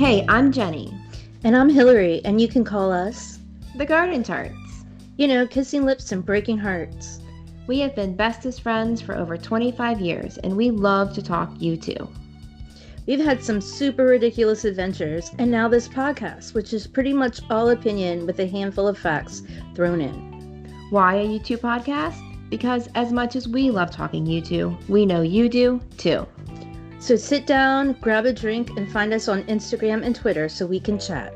Hey, I'm Jenny, And I'm Hillary, and you can call us, the Garden Tarts. kissing lips and breaking hearts. We have been bestest friends for over 25 years, and we love to talk U2. We've had some super ridiculous adventures, and now this podcast, which is pretty much all opinion with a handful of facts thrown in. Why a U2 podcast? Because as much as we love talking U2, we know you do too. So sit down, grab a drink, and find us on Instagram and Twitter so we can chat.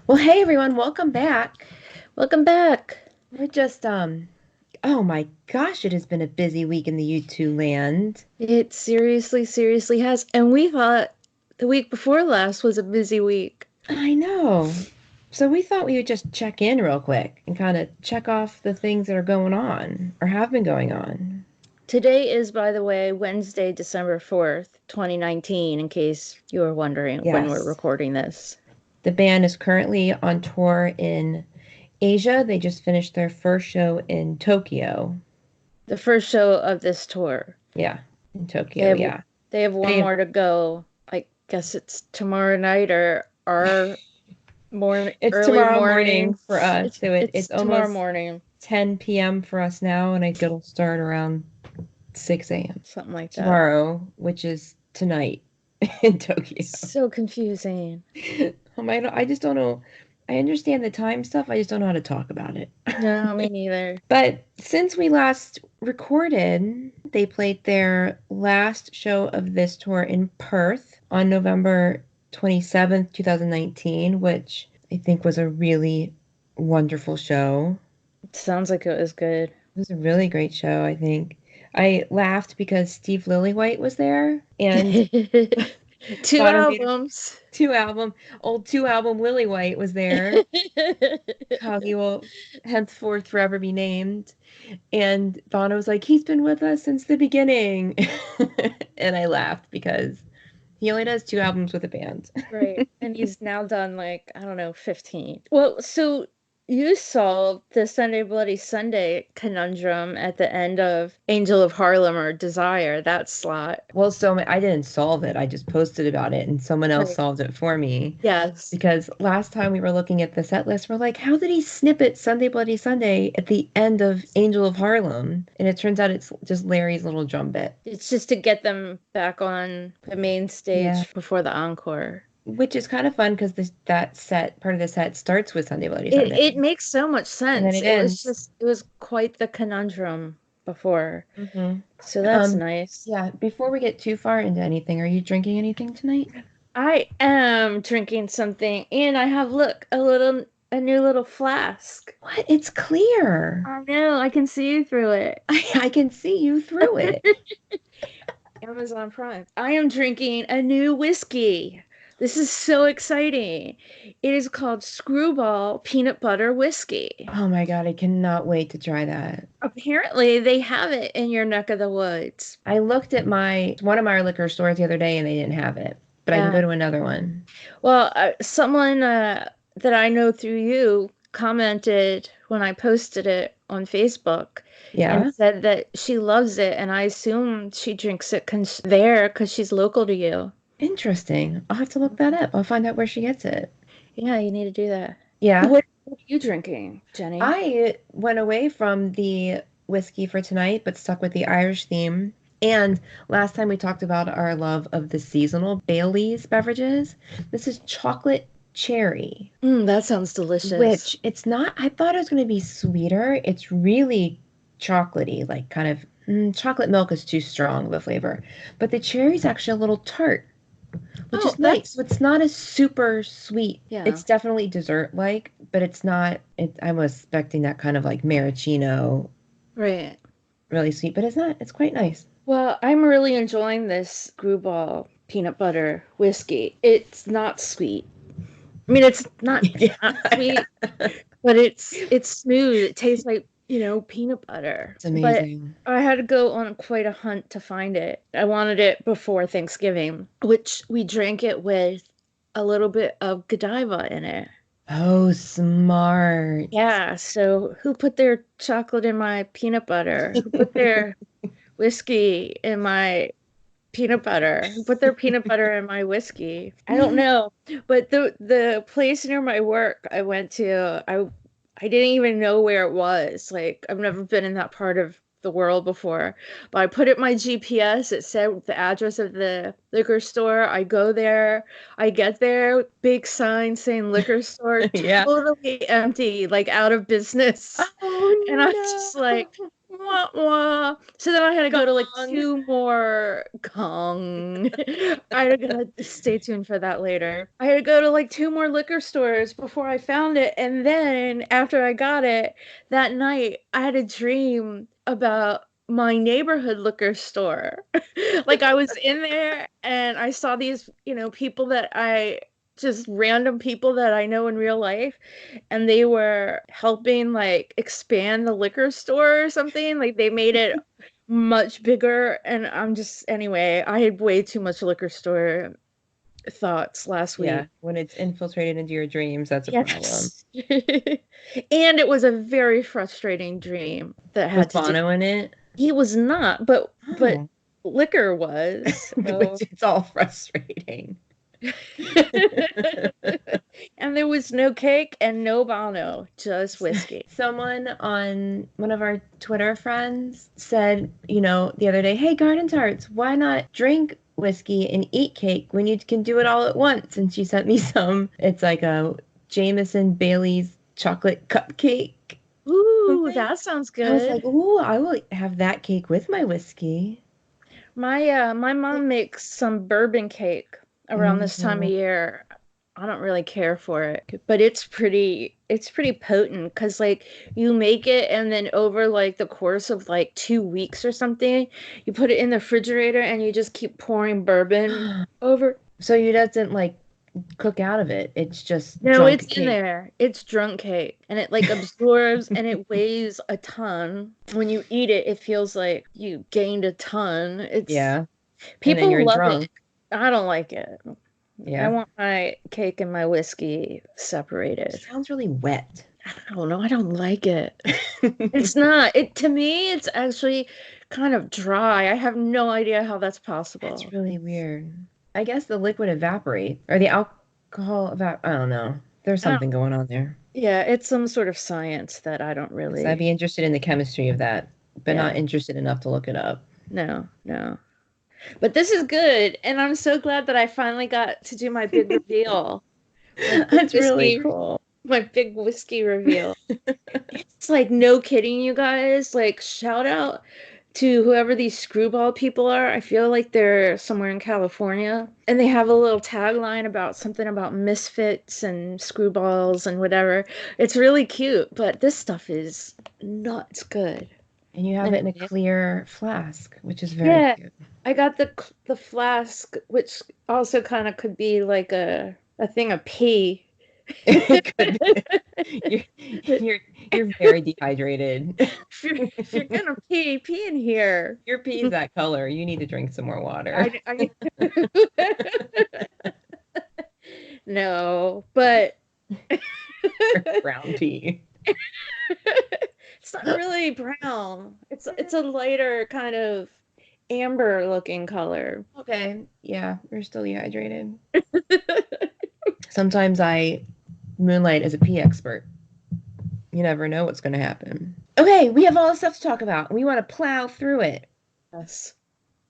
Well, hey everyone, welcome back. Welcome back. We're just, oh my gosh, it has been a busy week in the U2 land. It seriously has. And we thought the week before last was a busy week. I know. So we thought we would just check in real quick and kind of check off the things that are going on or have been going on. Today is, by the way, Wednesday, December 4th, 2019, in case you were wondering when we're recording this. The band is currently on tour in Asia. They just finished their first show in Tokyo. The first show of this tour. Yeah, in Tokyo, They have one more to go. I guess it's tomorrow night or our morning. It's tomorrow morning for us. It's almost tomorrow morning. 10 p.m. for us now, and I think it'll start around 6 a.m. Something like that. Tomorrow, which is tonight in Tokyo. So confusing. I just don't know. I understand the time stuff. I just don't know how to talk about it. No, me neither. But since we last recorded, they played their last show of this tour in Perth on November 27th, 2019, which I think was a really wonderful show. It sounds like it was good. It was a really great show, I think. I laughed because Steve Lillywhite was there, and two album Lillywhite was there. How he will henceforth forever be named. And Bono was like, he's been with us since the beginning. And I laughed because he only does 2 albums with a band. Right. And he's now done 15. Well, so you solved the Sunday Bloody Sunday conundrum at the end of Angel of Harlem or Desire, that slot. Well, so I didn't solve it. I just posted about it and someone else solved it for me. Yes. Because last time we were looking at the set list, we're like, how did he snippet Sunday Bloody Sunday at the end of Angel of Harlem? And it turns out it's just Larry's little drum bit. It's just to get them back on the main stage before the encore. Which is kind of fun because part of the set starts with Sunday Bloody Sunday. It makes so much sense. And then it was quite the conundrum before. Mm-hmm. So that's nice. Yeah. Before we get too far into anything, are you drinking anything tonight? I am drinking something, and I have a new little flask. What? It's clear. I know. I can see you through it. I can see you through it. Amazon Prime. I am drinking a new whiskey. This is so exciting. It is called Screwball Peanut Butter Whiskey. Oh my God, I cannot wait to try that. Apparently, they have it in your neck of the woods. I looked at one of my liquor stores the other day and they didn't have it, but I can go to another one. Well, someone that I know through you commented when I posted it on Facebook. Yeah. And said that she loves it, and I assume she drinks it there because she's local to you. Interesting. I'll have to look that up. I'll find out where she gets it. Yeah, you need to do that. Yeah. What are you drinking, Jenny? I went away from the whiskey for tonight, but stuck with the Irish theme. And last time we talked about our love of the seasonal Bailey's beverages. This is chocolate cherry. That sounds delicious. Which it's not. I thought it was going to be sweeter. It's really chocolatey, like kind of chocolate milk is too strong of a flavor. But the cherry's actually a little tart. Which is nice. So it's not a super sweet. Yeah. It's definitely dessert-like, but it's not. I was expecting that kind of like maraschino. Right. Really sweet, but it's not. It's quite nice. Well, I'm really enjoying this Screwball peanut butter whiskey. It's not sweet. I mean, it's not sweet, but it's smooth. It tastes like peanut butter. It's amazing. But I had to go on quite a hunt to find it. I wanted it before Thanksgiving, which we drank it with a little bit of Godiva in it. Oh, smart. Yeah, so who put their chocolate in my peanut butter? Who put their whiskey in my peanut butter. Put their peanut butter in my whiskey. I don't know. But the place near my work I went to, I didn't even know where it was. Like I've never been in that part of the world before. But I put it in my GPS. It said the address of the liquor store. I go there. I get there, big sign saying liquor store, Yeah. totally empty, like out of business. And I was Oh just like, wah, wah. So then I had to no. go to like Gong. two more gong. I gotta stay tuned for that later. I had to go to like two more liquor stores before I found it. And then after I got it that night, I had a dream about my neighborhood liquor store. Like I was in there and I saw these, people that I just random people that I know in real life, and they were helping like expand the liquor store or something. Like they made it much bigger, and anyway, I had way too much liquor store thoughts last Yeah, week. when it's infiltrated into your dreams, that's a problem. Yes. And it was a very frustrating dream that Was had to do. Bono in it? He was not, but Oh, liquor was. which So it's all frustrating. and there was no cake and no Bono, just whiskey. Someone on one of our Twitter friends said, the other day, hey, garden tarts, why not drink whiskey and eat cake when you can do it all at once? And she sent me some. It's like a Jameson Bailey's chocolate cupcake. Ooh, Something. that sounds I was like, good. ooh, I will have that cake with my whiskey. My mom makes some bourbon cake around this time of Mhm. year. I don't really care for it, but it's pretty potent because like you make it and then over like the course of like 2 weeks or something, you put it in the refrigerator and you just keep pouring bourbon over. So you doesn't like cook out of it. It's just No, drunk it's in cake. there. It's drunk cake and it like absorbs and it weighs a ton. When you eat it, it feels like you gained a ton. It's Yeah. And then People you're love it. drunk. I don't like it. I Yeah. want my cake and my whiskey It separated. sounds really wet. I don't know. I don't like it. It's not. It to me, it's actually kind of dry. I have no idea how that's That's possible. really weird. I guess the liquid evaporate or the alcohol I don't know. There's I don't, something going on there. yeah, it's some sort of science that I don't Because I'd really. be interested in the chemistry of that, but not Yeah, interested enough to look it up. no, no. But this is good, and I'm so glad that I finally got to do my big reveal. My big That's really whiskey, cool. my big whiskey reveal. It's like no kidding, you guys. Like shout out to whoever these screwball people are. I feel like they're somewhere in California. And they have a little tagline about something about misfits and screwballs and whatever. It's really cute, but this stuff is nuts good. And you have it in a Anyway, clear flask, which is very yeah, cute. I got the flask, which also kind of could be like a thing of pee. It could be. You're very dehydrated. If you're gonna pee in here. Your pee is that color. You need to drink some more water. I no, but Brown pee. it's not really brown. It's a lighter kind of amber looking color. Okay, yeah, you're still dehydrated. Sometimes I moonlight as a pee expert. You never know what's going to happen. Okay, we have all this stuff to talk about. We want to plow through it. Yes.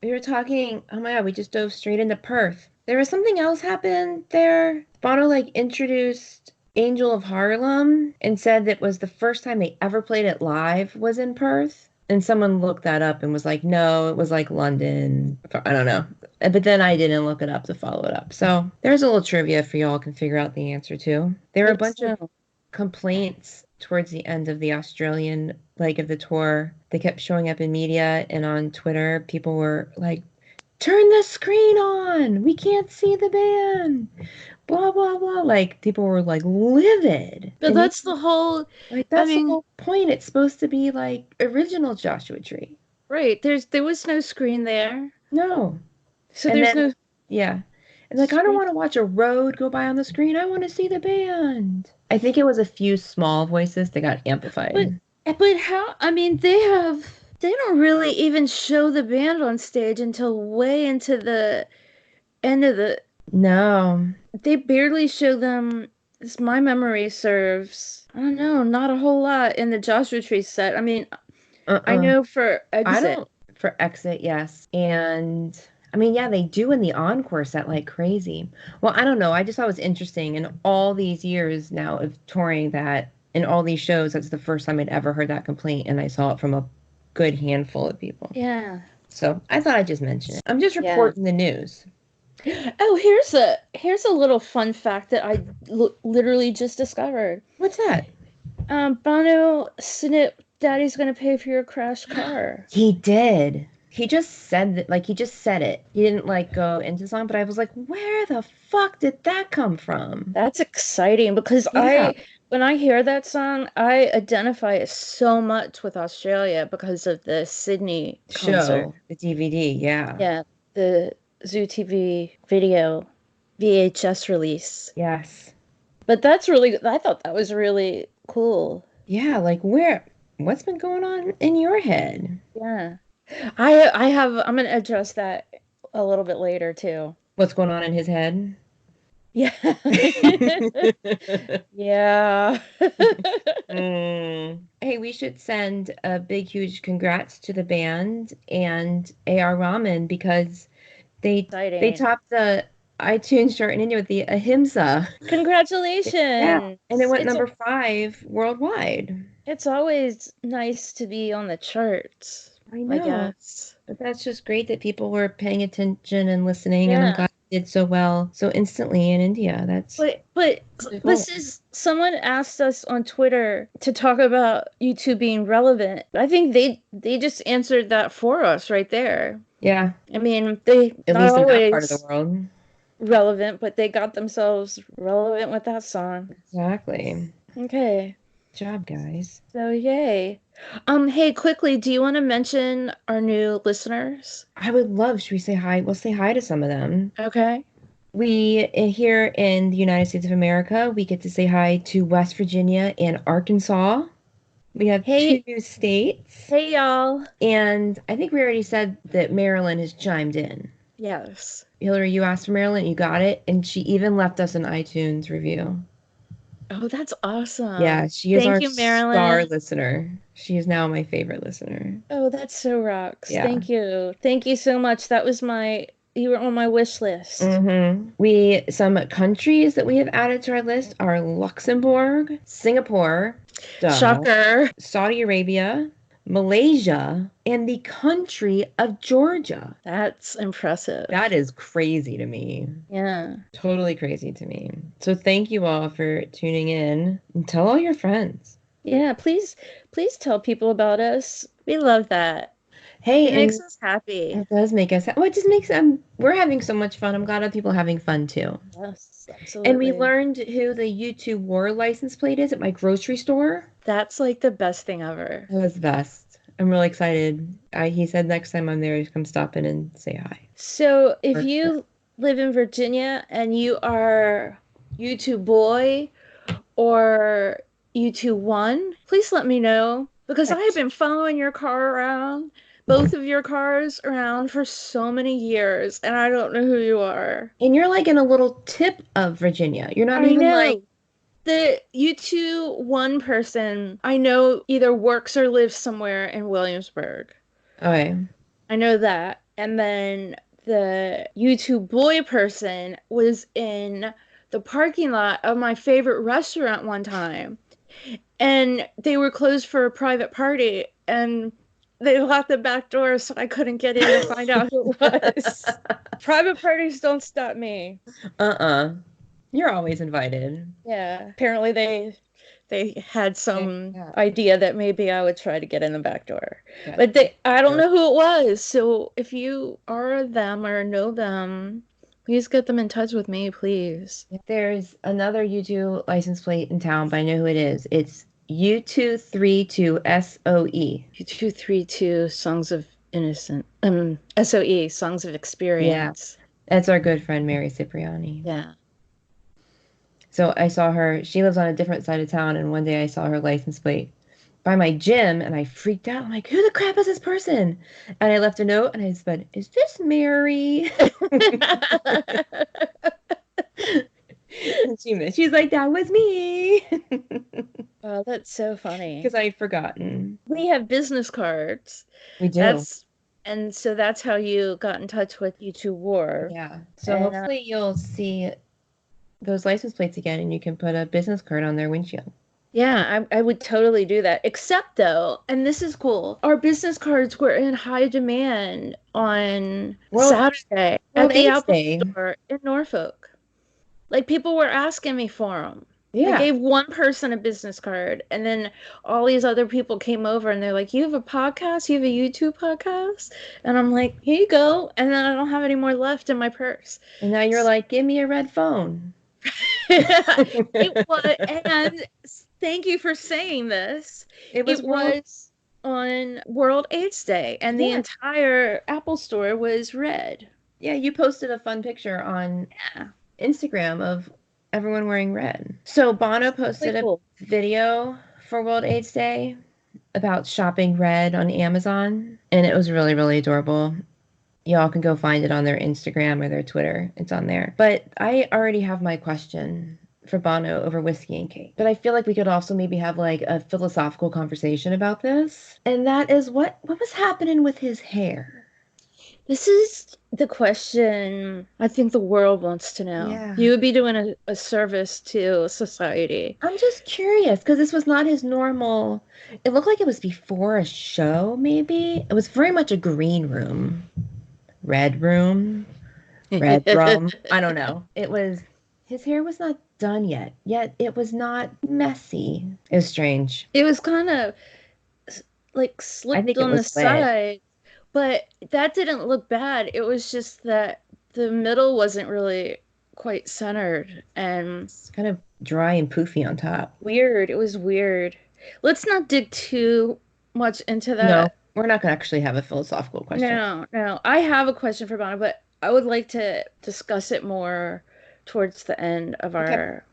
We were talking, oh my god, we just dove straight into Perth. There was something else happened there. Bono like introduced Angel of Harlem and said that was the first time they ever played it live was in Perth. And someone looked that up and was like, no, it was like London. I don't know. But then I didn't look it up to follow it up. So there's a little trivia for y'all can figure out the answer to. There were a Good bunch to of know. complaints towards the end of the Australian leg of the tour. They kept showing up in media and on Twitter. People were like, turn the screen on. We can't see the band. Blah, blah, blah. Like, people were like livid. But And that's the whole I that's the mean, whole point. It's supposed to be like original Joshua Tree. right, there was no screen there. No. So And there's then, no yeah. And like, I don't screen. want to watch a road go by on the screen. I want to see the band. I think it was a few small voices that got But amplified. but how I mean they don't really even show the band on stage until way into the end of the. No. They barely show them. As my memory serves, I don't know, not a whole lot in the Joshua Tree set. I mean, I Uh-uh. know for I Exit. don't for Exit, yes. And I mean, yeah, they do in the encore set like crazy. Well, I don't know. I just thought it was interesting in all these years now of touring that in all these shows, that's the first time I'd ever heard that complaint, and I saw it from a good handful of people. Yeah. So I thought I'd just mention it. I'm just Yeah. reporting the news. Oh, here's a little fun fact that I literally just discovered. What's that? Bono snip, Daddy's gonna pay for your crashed car. He did. He just said that, like he just said it. He didn't like go into the song, but I was like, where the fuck did that come from? That's exciting because Yeah. when I hear that song, I identify it so much with Australia because of the Sydney concert. Show, the DVD, yeah. Yeah, the Zoo TV video VHS release. Yes. But I thought that was really cool. Yeah, like what's been going on in your head? Yeah. I'm gonna address that a little bit later too. What's going on in his head? Yeah. Yeah. Hey, we should send a big, huge congrats to the band and AR Ramen because they Exciting. topped the iTunes chart in India with the Ahimsa. Yeah, Congratulations. and it went number 5 worldwide. It's always nice to be on the charts, I I know. guess. But that's just great that people were paying attention and listening, and I'm Yeah. glad it did so well so instantly in India. That's But really cool. this is someone asked us on Twitter to talk about YouTube being relevant. I think they just answered that for us right there. Yeah, I mean, they at not least in that part of the always world. relevant, but they got themselves relevant with that song. Exactly. Okay. Good job, guys. So yay. Hey, quickly, do you want to mention our new listeners? I would love, should we say hi? We'll say hi to some of them. Okay. We, here in the United States of America, we get to say hi to West Virginia and Arkansas. We have Hey. 2 new states. Hey, y'all. And I think we already said that Maryland has chimed in. Yes. Hillary, you asked for Maryland, you got it. And she even left us an iTunes review. Oh, that's awesome. Yeah, she is Thank our you, Marilyn. star listener. She is now my favorite listener. Oh, that's so rocks. Yeah. Thank you. Thank you so much. You were on my wish list. Some countries that we have added to our list are Luxembourg, Singapore, Shocker. Saudi Arabia, Malaysia, and the country of Georgia. That's impressive. That is crazy to me. Yeah. Totally crazy to me. So thank you all for tuning in, and tell all your friends. Yeah, please tell people about us. We love that. Hey, it makes us happy. It does make us happy. Well, it just makes we're having so much fun. I'm glad other people are having fun too. Yes, absolutely. And we learned who the U2 license plate is at my grocery store. That's like the best thing ever. It was the best. I'm really excited. He said next time I'm there, he's come stop in and say hi. So if you live in Virginia and you are U2 boy or U2 please let me know because I have been following your car around. Both of your cars around for so many years, and I don't know who you are. And you're like in a little tip of Virginia. You're not even like the U2 person. I know either works or lives somewhere in Williamsburg. Okay. I know that, and then the U2 boy person was in the parking lot of my favorite restaurant one time, and they were closed for a private party, and they locked the back door so I couldn't get in to find out who it was. Private parties don't stop me. You're always invited. Yeah. Apparently they had some idea that maybe I would try to get in the back door. Yeah. But I don't know who it was. So if you are them or know them, please get them in touch with me, please. There's another U2 license plate in town, but I know who it is. It's U232 SOE. U232 Songs of Innocent. SOE, Songs of Experience. Yeah. That's our good friend Mary Cipriani. Yeah. So I saw her, she lives on a different side of town, and one day I saw her license plate by my gym and I freaked out. I'm like, who the crap is this person? And I left a note and I said, is this Mary? And she's like, that was me. Oh, that's so funny. Because I had forgotten. We have business cards. We do. That's and so that's how you got in touch with U2War. Yeah. So And hopefully you'll see those license plates again and you can put a business card on their windshield. yeah, I would totally do that. Except though, and this is cool, our business cards were in high demand on World Saturday at World the AIDS Apple Day. Store in Norfolk. Like people were asking me for them. I Yeah. gave one person a business card, and then all these other people came over and they're like, "You have a podcast? You have a YouTube podcast?" And I'm like, "Here you go." And then I don't have any more left in my purse. And now you're like, give me a red phone. It was, and thank you for saying this. It was It was on World AIDS Day, and the Yeah. entire Apple store was red. Yeah, you posted a fun picture on Yeah, Instagram of everyone wearing red. So Bono posted really a cool. video for World AIDS Day about shopping red on Amazon, and it was really, really adorable. Y'all can go find it on their Instagram or their Twitter. It's on there. But I already have my question for Bono over whiskey and cake. But I feel like we could also maybe have like a philosophical conversation about this. And that is what was happening with his hair? This is the question I think the world wants to know. Yeah. You would be doing a service to society. I'm just curious because this was not his normal. It looked like it was before a show, maybe. It was very much a green room, red room, red room. I don't know. It was, his hair was not done yet it was not messy. It was strange. It was kind of like I slicked think it on the was wet. side, but that didn't look bad. It was just that the middle wasn't really quite centered and It's kind of dry and poofy on top. weird. It was weird. Let's not dig too much into No, that. we're not going to actually have a philosophical question. No, no. I have a question for Bono, but I would like to discuss it more towards the end of Okay, our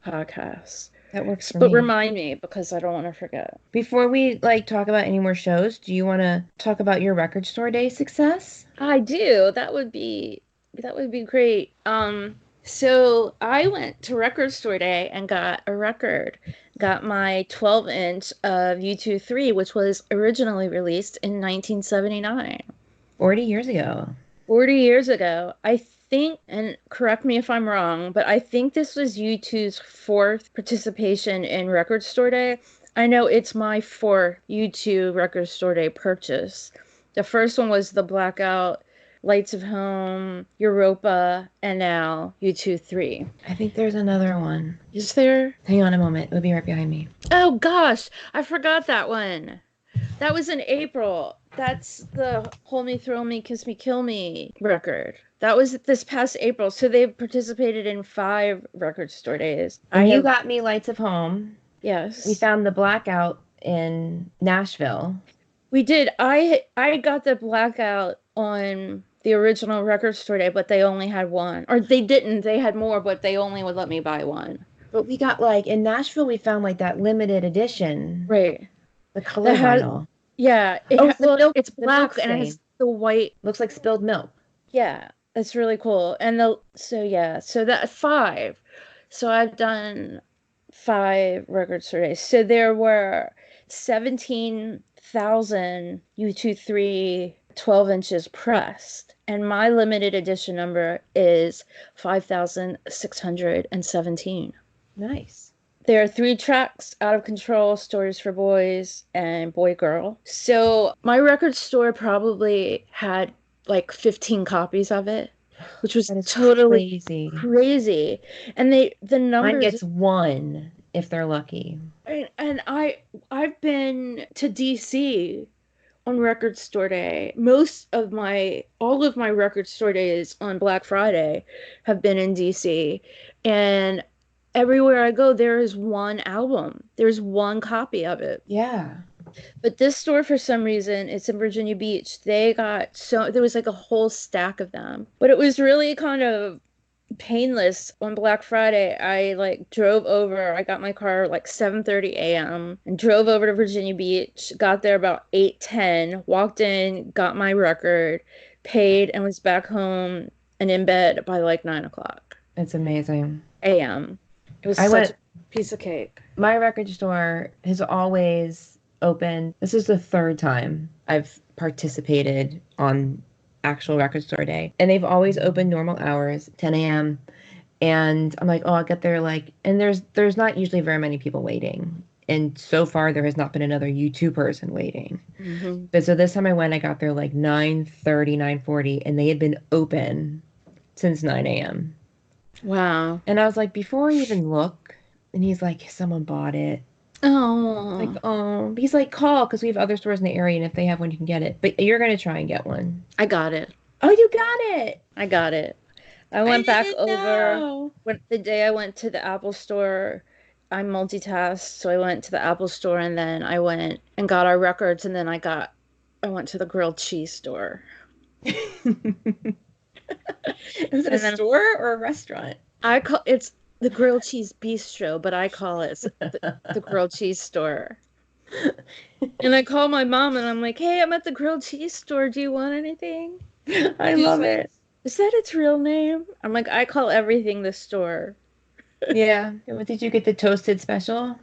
podcast. that works for But me. remind me because I don't want to forget. Before we like talk about any more shows, do you want to talk about your record store day success? I do. That would be great. So I went to Record Store Day and got a record. Got my 12-inch of U2 3, which was originally released in 1979. 40 years ago. 40 years ago. I think, and correct me if I'm wrong, but I think this was U2's fourth participation in Record Store Day. I know it's my fourth U2 Record Store Day purchase. The first one was the Blackout, Lights of Home, Europa, and now U2 3. I think there's another one. Is there? Hang on a moment. It'll be right behind me. Oh gosh, I forgot that one. That was in April. That's the Hold Me, Thrill Me, Kiss Me, Kill Me record. That was this past April. So they've participated in 5 record store days. And you got me Lights of Home. Yes. We found the Blackout in Nashville. We did. I got the Blackout on the original record store day, but they only had one. Or they didn't. They had more, but they only would let me buy one. But we got like in Nashville, we found like that limited edition, Right. the color vinyl. Yeah. It's black and it has the white. Looks like spilled milk. Yeah, that's really cool. And so that 5. So I've done 5 record store days. So there were 17,000 U2 3 12 inches pressed, and my limited edition number is 5,617. Nice. There are 3 tracks: Out of Control, Stories for Boys, and Boy Girl. So my record store probably had like 15 copies of it, which was totally crazy. And the numbers. Mine gets 1 if they're lucky. And I've been to DC on record store day. All of my record store days on Black Friday have been in DC, and everywhere I go there is one album. There's one copy of it. Yeah. But this store, for some reason, it's in Virginia Beach. There was like a whole stack of them. But it was really kind of painless on Black Friday. I like drove over. I got my car like 7:30 a.m. and drove over to Virginia Beach. Got there about 8:10. Walked in, got my record, paid, and was back home and in bed by like 9 o'clock It's amazing. a.m. It was I such a went, piece of cake. my record store has always open. This is the third time I've participated on actual record store day. And they've always opened normal hours, 10 a.m. And I'm like, oh, I'll get there like, and there's not usually very many people waiting. And so far there has not been another U2 person waiting. Mm-hmm. But so this time I went, I got there like 9:30, 9:40, and they had been open since 9 a.m. Wow. And I was like, before I even look, and he's like, someone bought it. Like, Oh, oh, he's like, call because we have other stores in the area, and if they have one, you can get it. But you're gonna try and get one. I got it. Oh, you got it. I got it. I I went back didn't over know. when the day I went to the Apple store. I multitasked, so I went to the Apple store and then I went and got our records and then I went to the grilled cheese store. Is it a And then store or a restaurant? I call it's the grilled cheese bistro, but I call it the grilled cheese store. And I call my mom and I'm like, "Hey, I'm at the grilled cheese store. Do you want anything?" I She's love like, it. "Is that its real name?" I'm like, "I call everything the store." Yeah. What did you get the toasted special?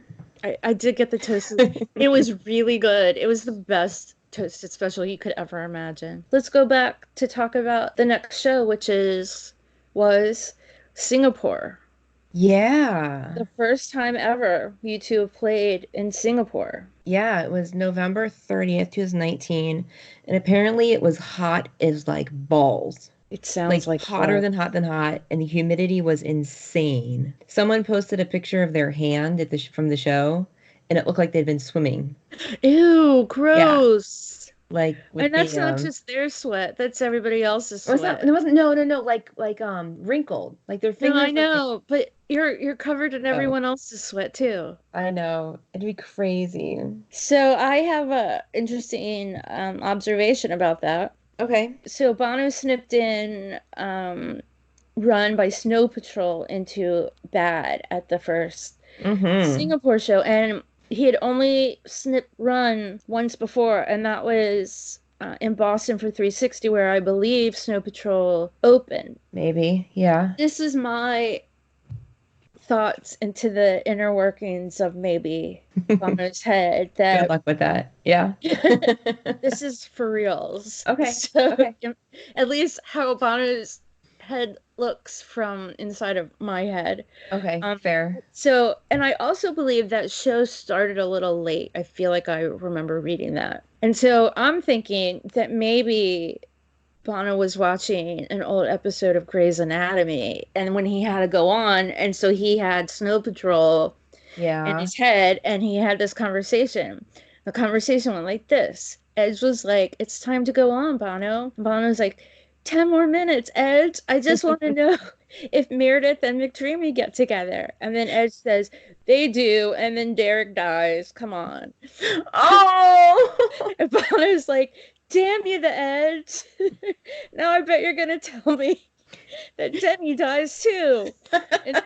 I did get the toasted. It was really good. It was the best toasted special you could ever imagine. Let's go back to talk about the next show, which was Singapore. Yeah. The first time ever you two have played in Singapore. Yeah, it was November 30th, 2019, and apparently it was hot as like balls. It sounds Like like hotter fun. than hot, and the humidity was insane. Someone posted a picture of their hand at from the show, and it looked like they'd been swimming. Ew, Yeah, gross. like with And that's the not just their sweat, that's everybody else's it sweat. wasn't no, like wrinkled. Like their No, I fingers were like, know, but you're covered in oh, everyone else's sweat too. I know. It'd be crazy. So I have a interesting observation about that. Okay. So Bono snipped in Run by Snow Patrol into Bad at the first Mm-hmm. Singapore show, and he had only snipped Run once before, and that was in Boston for 360, where I believe Snow Patrol opened. Maybe. Yeah. This is my thoughts into the inner workings of maybe Bono's head Good that luck with that. Yeah. this is for reals. Okay. So, Okay. at least how Bono's head looks from inside of my head. Okay. Um, Fair. so, and I also believe that show started a little late. I feel like I remember reading that. And so I'm thinking that maybe Bono was watching an old episode of Grey's Anatomy, and when he had to go on, and so he had Snow Patrol in Yeah. his head, and he had this conversation. The conversation went like this. Edge was like, "It's time to go on, Bono." And Bono's like, 10 more minutes, Edge. I just want to know if Meredith and McDreamy get together. And then Edge says, "They do," and then Derek dies. Come on. Oh. And Bono's like, "Damn you, the Edge." Now I bet you're going to tell me that Denny dies too. And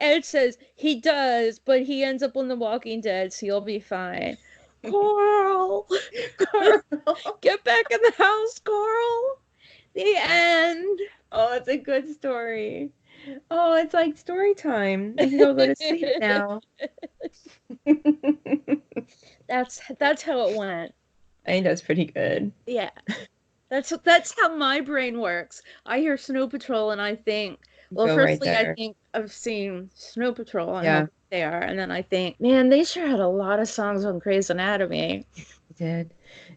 Ed says, "He does, but he ends up on The Walking Dead, so you'll be fine." Coral, Carl. get back in the house, Coral. The end. Oh, it's a good story. Oh, it's like story time. We can go to sleep now. That's how it went. I think that's pretty good. Yeah. That's how my brain works. I hear Snow Patrol and I think, well, Go right firstly I there. think I've seen Snow Patrol and how Yeah, good they are, and then I think, man, they sure had a lot of songs on Grey's Anatomy. I did.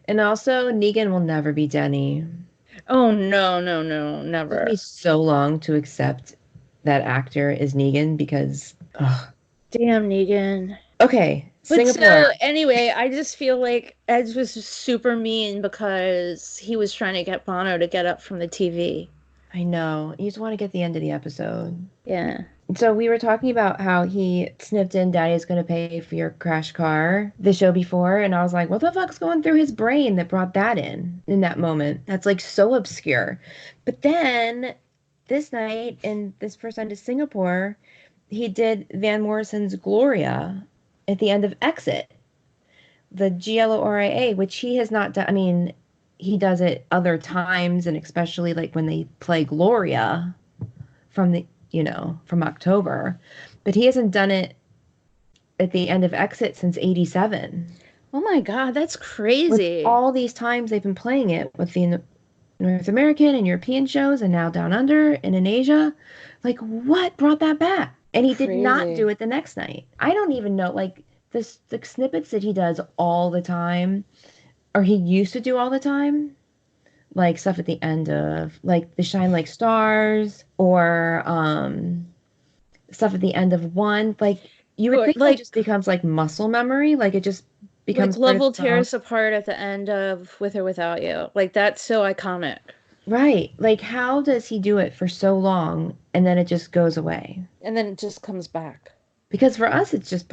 And also, Negan will never be Denny. Oh no, no, no, It took me never. so long to accept that actor is Negan because, ugh. Damn Negan. Okay, But Singapore. so anyway, I just feel like Edge was just super mean because he was trying to get Bono to get up from the TV. I know. You just want to get the end of the episode. Yeah. So we were talking about how he snipped in Daddy's gonna pay for your crash car the show before, and I was like, what the fuck's going through his brain that brought that in that moment? That's like so obscure. But then this night and this first time to Singapore, he did Van Morrison's Gloria at the end of Exit, the Gloria, which he has not done. I mean, he does it other times, and especially like when they play Gloria from from October, but he hasn't done it at the end of Exit since '87. Oh my God, that's With crazy. all these times they've been playing it with the North American and European shows and now Down Under and in Asia. Like, what brought that back? And he did not do Crazy. it the next night. I don't even know, like, the snippets that he does all the time, or he used to do all the time, like stuff at the end of, like, the Shine Like Stars, or stuff at the end of one. Like, you would Or think that just becomes, like, muscle memory. Like, it just like becomes part of love will the tear song. us apart at the end of With or Without You. Like that's so iconic. Right. Like, how does he do it for so long and then it just goes away? And then it just comes back. Because for us, it's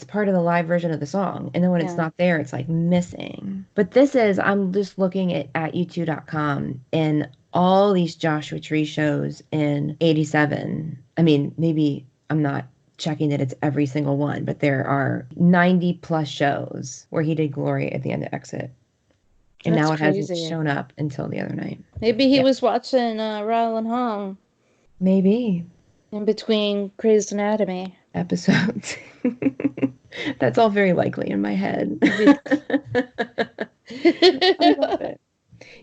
part of the live version of the song. And then when it's Yeah. not there, it's like missing. But I'm just looking at U2.com and all these Joshua Tree shows in '87. I mean, maybe I'm not checking that it's every single one, but there are 90 plus shows where he did Glory at the end of Exit. And That's now it hasn't crazy. shown up until the other night. Maybe he Yeah, was watching Rattle and Hum maybe. in between Grey's Anatomy. Episodes. That's all very likely in my head. Maybe. I love it.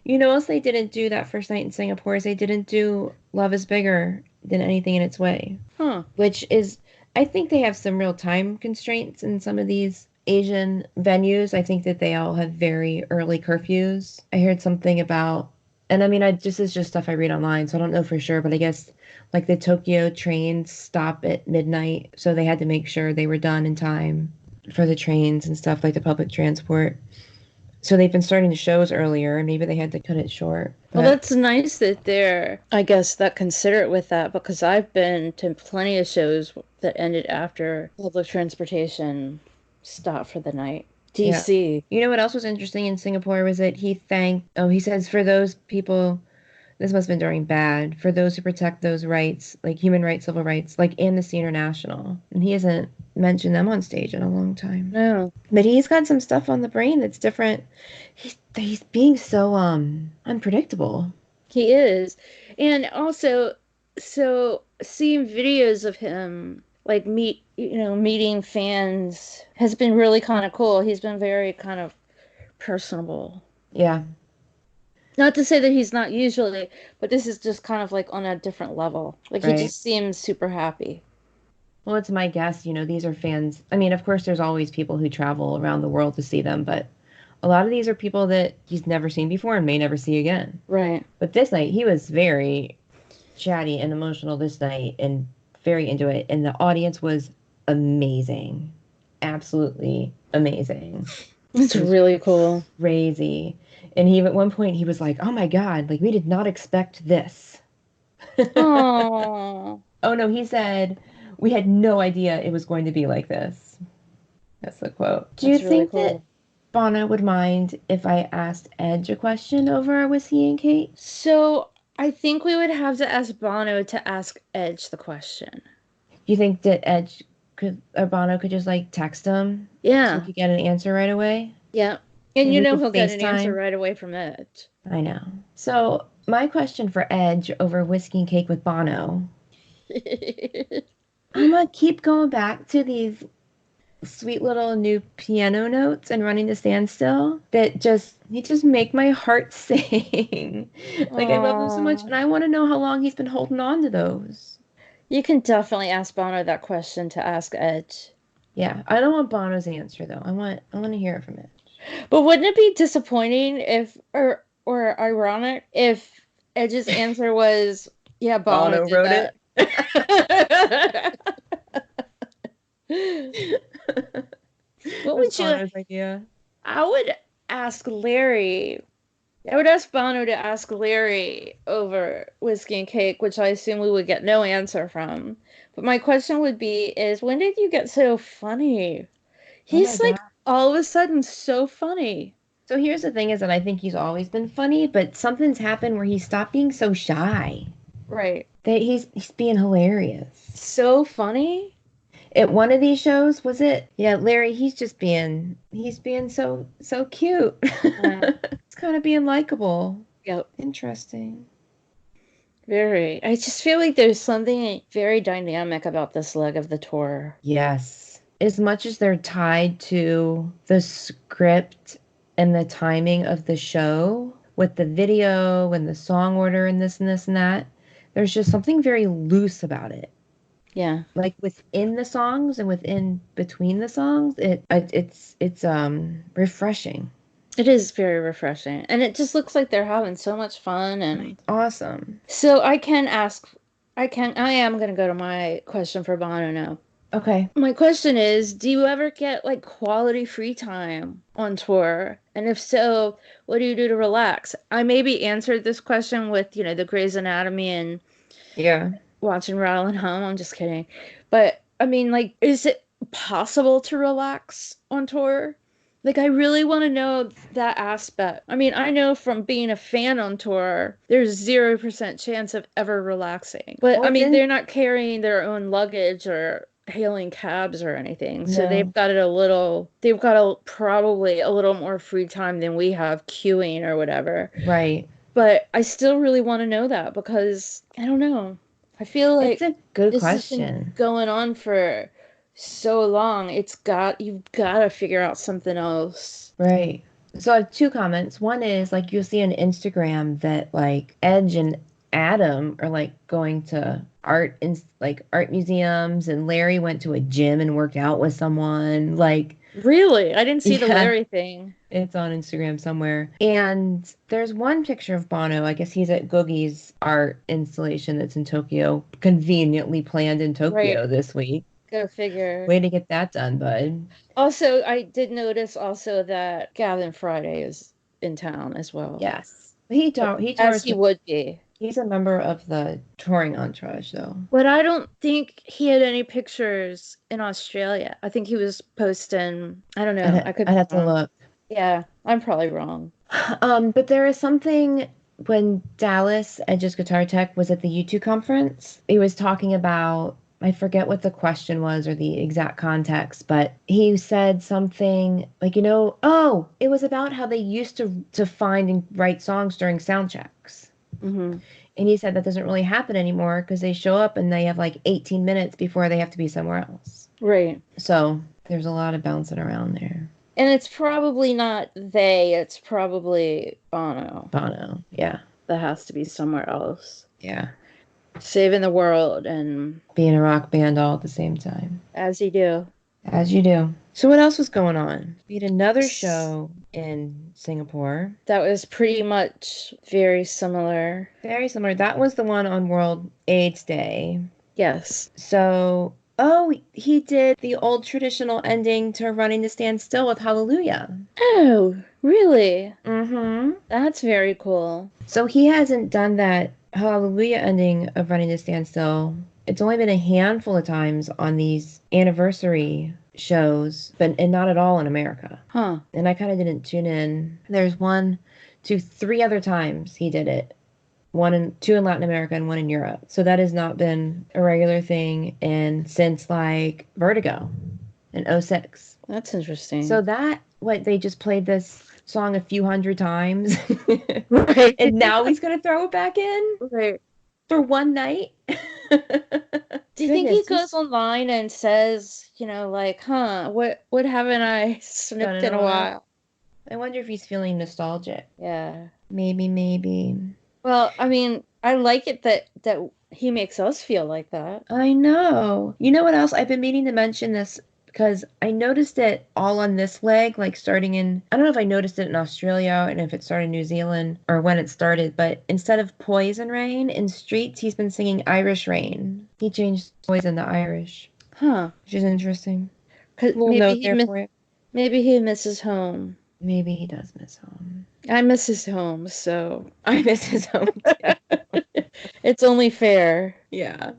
You know what else they didn't do that first night in Singapore is they didn't do Love is Bigger Than Anything in Its Way, Huh. which is, I think they have some real time constraints in some of these Asian venues. I think that they all have very early curfews. I heard something about, and I mean, this is just stuff I read online, so I don't know for sure, but I guess like the Tokyo trains stop at midnight, so they had to make sure they were done in time for the trains and stuff like the public transport. So they've been starting the shows earlier, and maybe they had to cut it short. Well, But that's nice that they're, I guess, that considerate with that because I've been to plenty of shows that ended after public transportation stopped for the night. yeah. DC. You know what else was interesting in Singapore was that he says for those people, this must have been during bad, for those who protect those rights, like human rights, civil rights, like Amnesty International. And he hasn't mentioned them on stage in a long time. No, But he's got some stuff on the brain that's different. He's being so unpredictable. he is. And also, so seeing videos of him like meeting fans has been really kind of cool. He's been very kind of personable. Yeah, Not to say that he's not usually, but this is just kind of like on a different level. Like he right. just seems super happy. Well, it's my guess, these are fans. I mean, of course, there's always people who travel around the world to see them, but a lot of these are people that he's never seen before and may never see again. Right. But this night, he was very chatty and emotional this night and very into it. And the audience was amazing. Absolutely amazing. It's It was really cool. crazy. And at one point, he was like, oh my God, like we did not expect this. Oh, Oh no, he said, we had no idea it was going to be like this. That's the quote. Do you that's really think that cool. Bono would mind if I asked Edge a question over our whiskey and Kate? So I think we would have to ask Bono to ask Edge the question. Do you think that Edge could, or Bono could just like text him so he Yeah. could get an answer right away? Yeah. And Maybe we could he'll get an answer FaceTime? right away from Edge. I know. So, my question for Edge over whiskey and cake with Bono, I'm gonna keep going back to these sweet little new piano notes and running to standstill that just make my heart sing. Like I love them so much Oh, and I want to know how long he's been holding on to those. you can definitely ask Bono that question to ask Edge. Yeah, I don't want Bono's answer though. I want to hear it from it. But wouldn't it be disappointing if or ironic if Edge's answer was, yeah, Bono Bono did wrote it. that? What Was would you Bono's idea. I would ask Larry. I would ask Bono to ask Larry over Whiskey and Cake, which I assume we would get no answer from. But my question would be is when did you get so funny? Oh my He's God. like all of a sudden so funny. So here's the thing is that I think he's always been funny, but something's happened where he stopped being so shy. Right. He's being hilarious. So funny. At one of these shows, was it? Yeah, Larry, he's being so cute. Uh, It's kind of being likable. yep. Interesting. Very. I just feel like there's something very dynamic about this leg of the tour. Yes. As much as they're tied to the script and the timing of the show with the video and the song order and this and this and that, there's just something very loose about it. Yeah. Like within the songs and within between the songs, it's refreshing. It is very refreshing. And it just looks like they're having so much fun. And Awesome. so I am going to go to my question for Bono now. Okay. My question is, do you ever get like quality free time on tour? And if so, what do you do to relax? I maybe answered this question with, the Grey's Anatomy and Yeah. watching Rattle and Hum. I'm just kidding. But I mean, like, is it possible to relax on tour? Like, I really want to know that aspect. I mean, I know from being a fan on tour, there's 0% chance of ever relaxing. But Well, I it's mean, in they're not carrying their own luggage or hailing cabs or anything. So no. they've got probably a little more free time than we have queuing or whatever. Right. But I still really want to know that because I don't know. I feel It's like a good this has been question. going on for so long. You've got to figure out something else. Right. So I have two comments. One is like you'll see on Instagram that like Edge and Adam are like going to art museums, and Larry went to a gym and worked out with someone. Like, Really? I didn't see the yeah, Larry thing. it's on Instagram somewhere. And there's one picture of Bono. I guess he's at Googie's art installation that's in Tokyo, conveniently planned in Right. Tokyo this week. Go figure. Way to get that done, bud. Also, I did notice also that Gavin Friday is in town as well. Yes. He As tours he with would be. he's a member of the touring entourage though. But I don't think he had any pictures in Australia. I think he was posting, I don't know. I could I'd be have to wrong. look. Yeah, I'm probably wrong. But there is something when Dallas Edge's Guitar Tech was at the U2 conference, he was talking about, I forget what the question was or the exact context, but he said something like, oh, it was about how they used to find and write songs during sound checks. Hmm. And he said that doesn't really happen anymore because they show up and they have like 18 minutes before they have to be somewhere else. Right. So there's a lot of bouncing around there. And it's probably not it's probably Bono Bono, yeah. that has to be somewhere else. Yeah. Saving the world and Being a rock band all at the same time. as you do. As you do. So what else was going on? We had another show in Singapore. That was pretty much very similar. Very similar. That was the one on World AIDS Day. Yes. So, he did the old traditional ending to Running to Stand Still with Hallelujah. Oh, really? Mm-hmm. That's very cool. So he hasn't done that Hallelujah ending of Running to Stand Still. It's only been a handful of times on these anniversary shows, and not at all in America. Huh. And I kind of didn't tune in. There's 1, 2, 3 other times he did it. Two in Latin America and one in Europe. So that has not been a regular thing since like Vertigo in '06. That's interesting. So they just played this song a few hundred times. Right. And now he's gonna throw it back in Right. for one night. Do you think he goes online and says, like, what haven't I snipped in a while? I wonder if he's feeling nostalgic. Yeah. Maybe. Well, I mean, I like it that he makes us feel like that. I know. You know what else? I've been meaning to mention this because I noticed it all on this leg, like starting I don't know if I noticed it in Australia and if it started in New Zealand or when it started, but instead of Poison Rain in Streets, he's been singing Irish Rain. He changed Poison to Irish. Huh. Which is interesting. Cause maybe he misses home. Maybe he does miss home. I miss his home, so I miss his home. it's only fair. Yeah.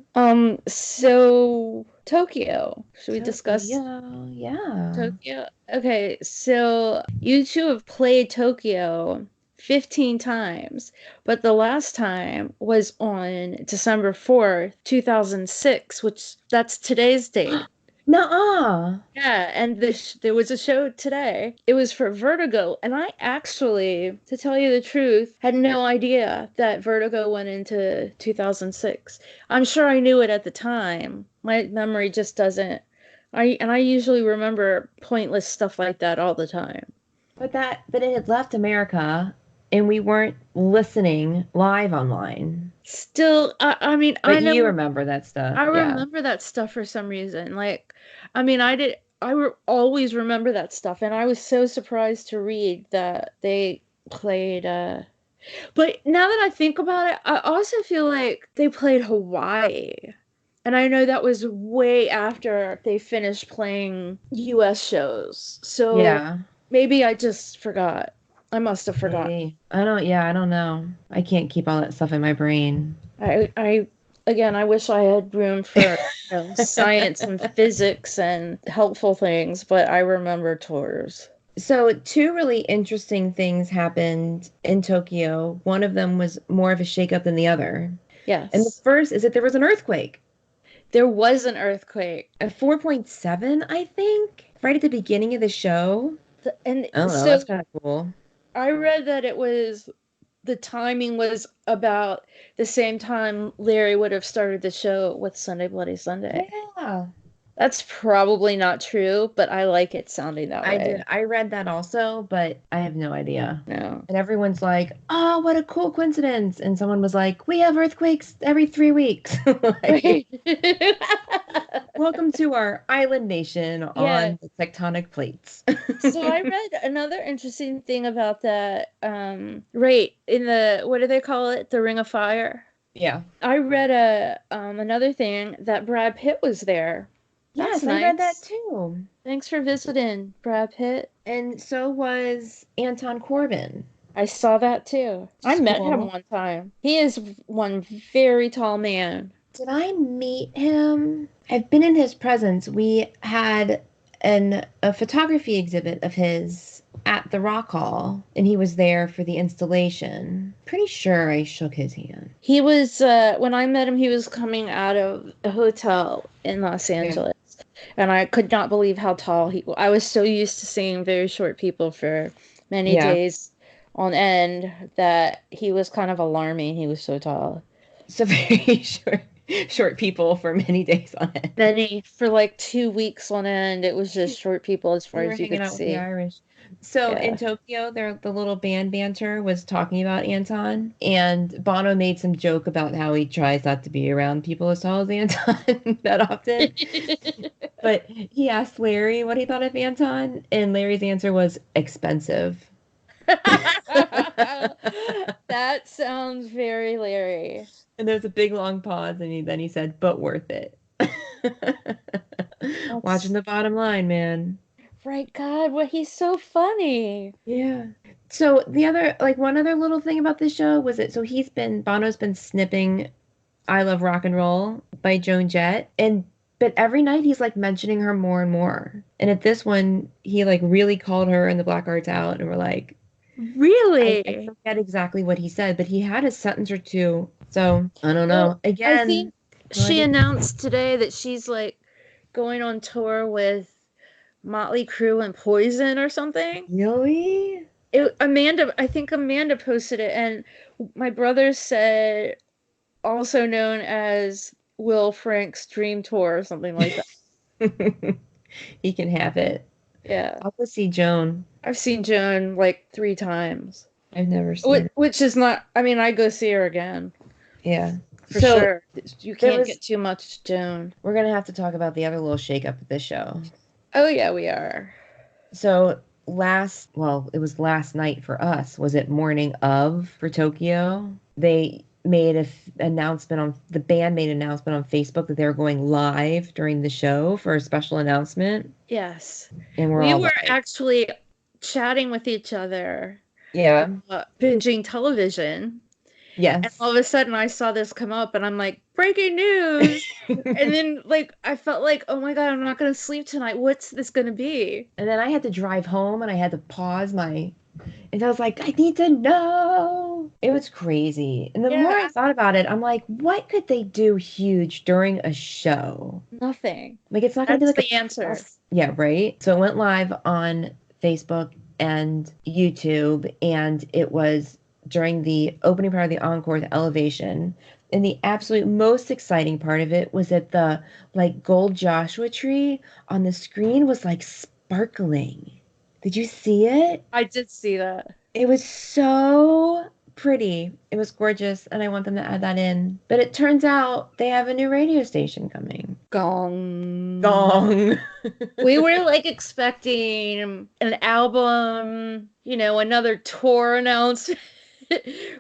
So Tokyo. Should we discuss Yeah. Tokyo? Okay, so you two have played Tokyo 15 times, but the last time was on December 4th, 2006, which that's today's date. Nuh-uh. Yeah, and there was a show today. It was for Vertigo, and I actually, to tell you the truth, had no idea that Vertigo went into 2006. I'm sure I knew it at the time. My memory just doesn't. I usually remember pointless stuff like that all the time. But it had left America and we weren't listening live online. Still, I mean, But I you know remember that stuff. I Yeah. remember that stuff for some reason. Like, I mean, always remember that stuff, and I was so surprised to read that they played. But now that I think about it, I also feel like they played Hawaii, and I know that was way after they finished playing U.S. shows. So Yeah. maybe I just forgot. I must have forgotten. Maybe. I don't know. I can't keep all that stuff in my brain. I again, I wish I had room for science and physics and helpful things, but I remember tours. So, two really interesting things happened in Tokyo. One of them was more of a shakeup than the other. And the Yes, first is that there was an earthquake, there was an earthquake, a 4.7, I think, right at the beginning of the show. and I don't know. so That's kind of cool. I read that the timing was about the same time Larry would have started the show with Sunday Bloody Sunday. Yeah. That's probably not true, but I like it sounding that I did. way. I read that also, but I have no idea. No. And everyone's like, "Oh, what a cool coincidence!" And someone was like, "We have earthquakes every 3 weeks." Like, Right. welcome to our island nation Yeah. on the tectonic plates. So I read another interesting thing about that. Right in the what do they call it? The Ring of Fire. Yeah. I read another thing that Brad Pitt was there. That's Yes, I read that nice. too. Thanks for visiting, Brad Pitt. And so was Anton Corbin. I saw that too. I met him Cool. one time. He is one very tall man. Did I meet him? I've been in his presence. We had a photography exhibit of his at the Rock Hall, and he was there for the installation. Pretty sure I shook his hand. He was when I met him, he was coming out of a hotel in Los Yeah. Angeles. And I could not believe how tall he was. I was so used to seeing very short people for many Yeah. days on end that he was kind of alarming. He was so tall. So very short people for many days on end. Many for like 2 weeks on end. It was just short people as far We were as you hanging could out with the see. Irish. So in Yeah. Tokyo, the little band banter was talking about Anton, and Bono made some joke about how he tries not to be around people as tall as Anton that often. But he asked Larry what he thought of Anton, and Larry's answer was expensive. That sounds very Larry. And there's a big long pause, and then he said, "But worth it." Watching That's the bottom line, man. right, God, what he's so funny. Yeah. So the other, like one other little thing about this show was that Bono's been snipping "I Love Rock and Roll" by Joan Jett, and but every night he's like mentioning her more and more. And at this one, he like really called her and the Black Arts out, and we're like, I Really? forget exactly what he said, but he had a sentence or two. So I don't Well, know. I Again, think no she idea. announced today that she's like going on tour with Motley Crue and Poison or something. Really? I think Amanda posted it, and my brother said also known as Will Frank's Dream Tour or something like that. He can have it. Yeah, I'll go see Joan. I've seen Joan like 3 times, I've never seen her. which is not. I mean, I go see her again Yeah. for So sure. You there can't was get too much Joan. we're gonna have to talk about the other little shakeup of this show. Oh yeah, we are. So it was last night for us. Was it morning of for Tokyo? They made the band made an announcement on Facebook that they were going live during the show for a special announcement. Yes, And we're we all were like, actually chatting with each other, yeah, binging television. And yes. all of a sudden I saw this come up and I'm like, breaking news. And then like I felt like, oh my God, I'm not gonna sleep tonight. What's this gonna be? And then I had to drive home and I had to pause my And I was like, I need to know. It was crazy. And the more I Yeah, thought about it, I'm like, what could they do huge during a show? nothing. Like, it's not going to be That's like a the answer. press. Yeah, right? So it went live on Facebook and YouTube, and it was during the opening part of the encore, the elevation. And the absolute most exciting part of it was that the like gold Joshua tree on the screen was like sparkling. Did you see it? I did see that. It was so pretty. It was gorgeous, and I want them to add that in. But it turns out they have a new radio station coming. Gong. Gong. We were like expecting an album, another tour announcement.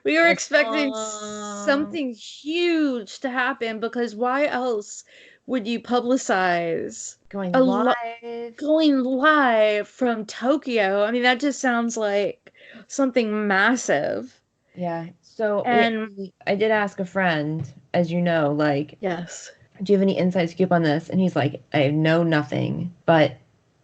We were expecting something huge to happen because why else would you publicize Going a live. going live from Tokyo? I mean, that just sounds like something massive. Yeah. So And I did ask a friend, as you know, like, yes, do you have any inside scoop on this? And he's like, I know nothing, but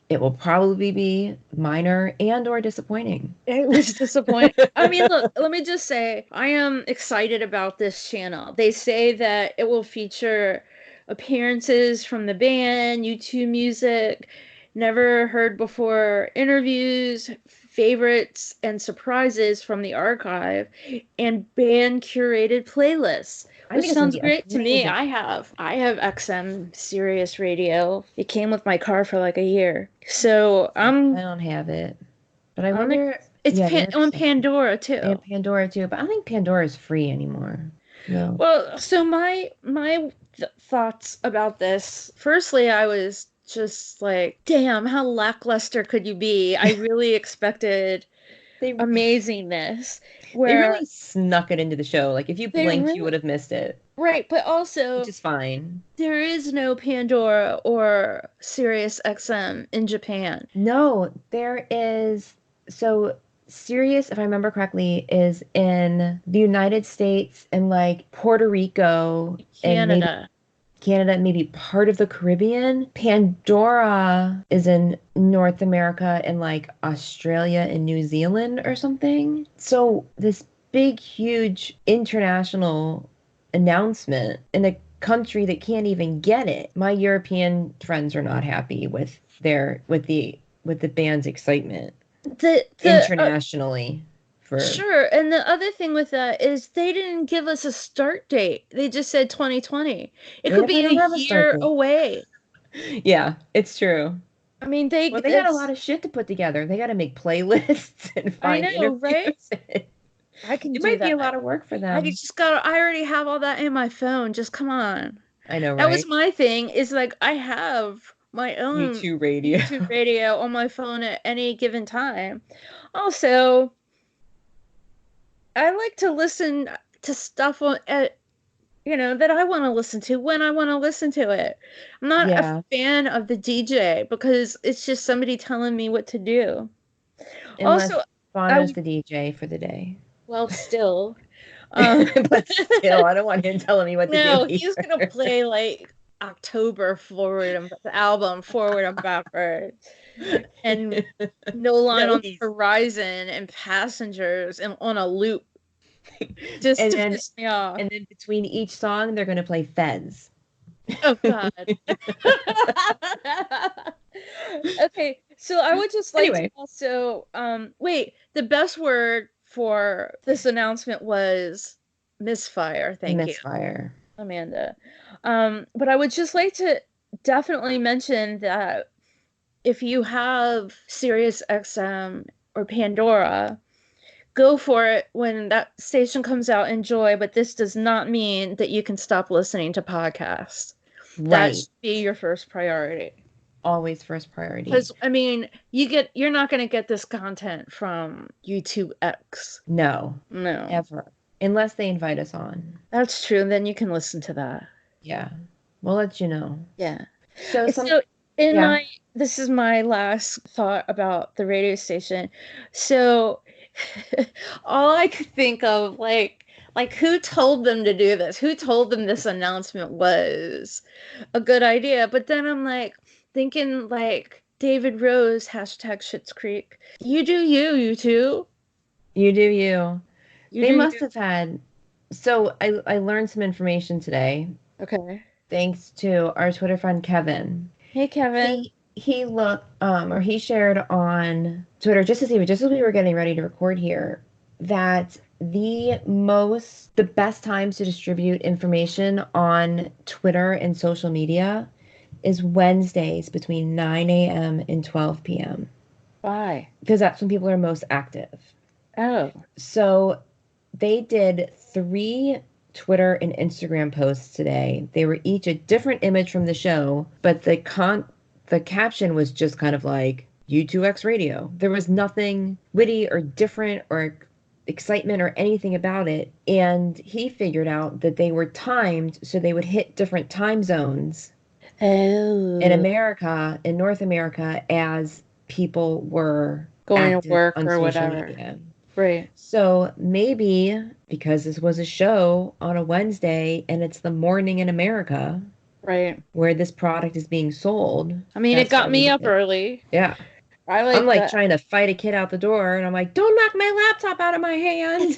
it will probably be minor and or disappointing. it was disappointing. I mean, look, let me just say, I am excited about this channel. They say that it will feature appearances from the band, U2 music, never heard before interviews, favorites, and surprises from the archive, and band curated playlists. I Which think it's gonna sounds be great to me. amazing. I have XM Sirius Radio. It came with my car for like a year. So I don't have it. But I I'm wonder, it's yeah, the On XM. Pandora And too. Pandora too, but I don't think Pandora is free anymore. No. Well, so my thoughts about this. Firstly, I was just like, damn, how lackluster could you be? I really expected They amazingness. they Where really snuck it into the show. Like if you they blinked, you really would have missed it, right, but which also is fine. there is no Pandora or Sirius XM in Japan. No, there is so Sirius, if I remember correctly, is in the United States and like Puerto Rico and maybe Canada. Canada, maybe part of the Caribbean. Pandora is in North America and like Australia and New Zealand or something. So this big, huge international announcement in a country that can't even get it. My European friends are not happy with the band's excitement The internationally for Sure. And the other thing with that is they didn't give us a start date. They just said 2020. It they could be definitely don't a have a start year date. away. Yeah, it's true. I mean, Well, they got a it's, lot of shit to put together. They got to make playlists and I find know, right? interviews. It I can do might be that. a lot of work for them. I already have all that in my phone. Just come on. I know, That was right? my thing is like, I have my own U2 radio. YouTube radio on my phone at any given time. Also, I like to listen to stuff that I want to listen to when I want to listen to it. I'm not a Yeah, fan of the DJ because it's just somebody telling me what to do. unless Also, I Bono's would, the DJ for the day. well, still, um, But still, I don't want him telling me what to do no, he's gonna either. play like October forward and the album forward and backward, and No Line No, on the he's Horizon and Passengers and on a loop just and to then piss me off. and then between each song they're gonna play Fez. Oh God. Okay, so I would just like to Anyway, also wait, the best word for this announcement was misfire. Thank you, Misfire. Amanda. But I would just like to definitely mention that if you have Sirius XM or Pandora, go for it when that station comes out, enjoy, but this does not mean that you can stop listening to podcasts. That Right. should be your first priority. Always first priority. Because I mean, you're not going to get this content from U2X. No, No, ever. Unless they invite us on. that's true. And then you can listen to that. Yeah. We'll let you know. Yeah. So So in yeah. this is my last thought about the radio station. So all I could think of, like who told them to do this? Who told them this announcement was a good idea? But then I'm like thinking like David Rose, hashtag Schitt's Creek. You do you two. You do you. You They do must you. have had. So I learned some information today Okay. thanks to our Twitter friend Kevin. Hey, Kevin. He looked or he shared on Twitter just as we were getting ready to record here that the best times to distribute information on Twitter and social media is Wednesdays between 9 a.m. and 12 p.m. Why? because that's when people are most active. Oh. So they did 3 Twitter and Instagram posts today. They were each a different image from the show, but the caption was just kind of like U2X radio. There was nothing witty or different or excitement or anything about it. And he figured out that they were timed so they would hit different time zones in Oh. America, in North America, as people were Going to active work on or social whatever. media. Right. So maybe because this was a show on a Wednesday and it's the morning in America Right. where this product is being sold, I mean, it that's why got they me did up it. early. Yeah. I I'm like like that. trying to fight a kid out the door and I'm like, don't knock my laptop out of my hand.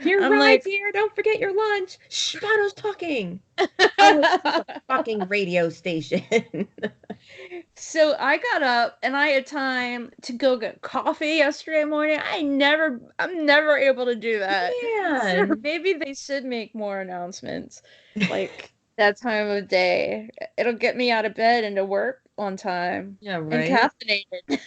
Your I'm ride's like, here. Don't forget your lunch. Shh, Bono's talking. Oh, it's just a fucking radio station. so I got up and I had time to go get coffee yesterday morning. I'm never able to do that. So Man. maybe they should make more announcements like that time of day. It'll get me out of bed and to work on time Yeah, and right.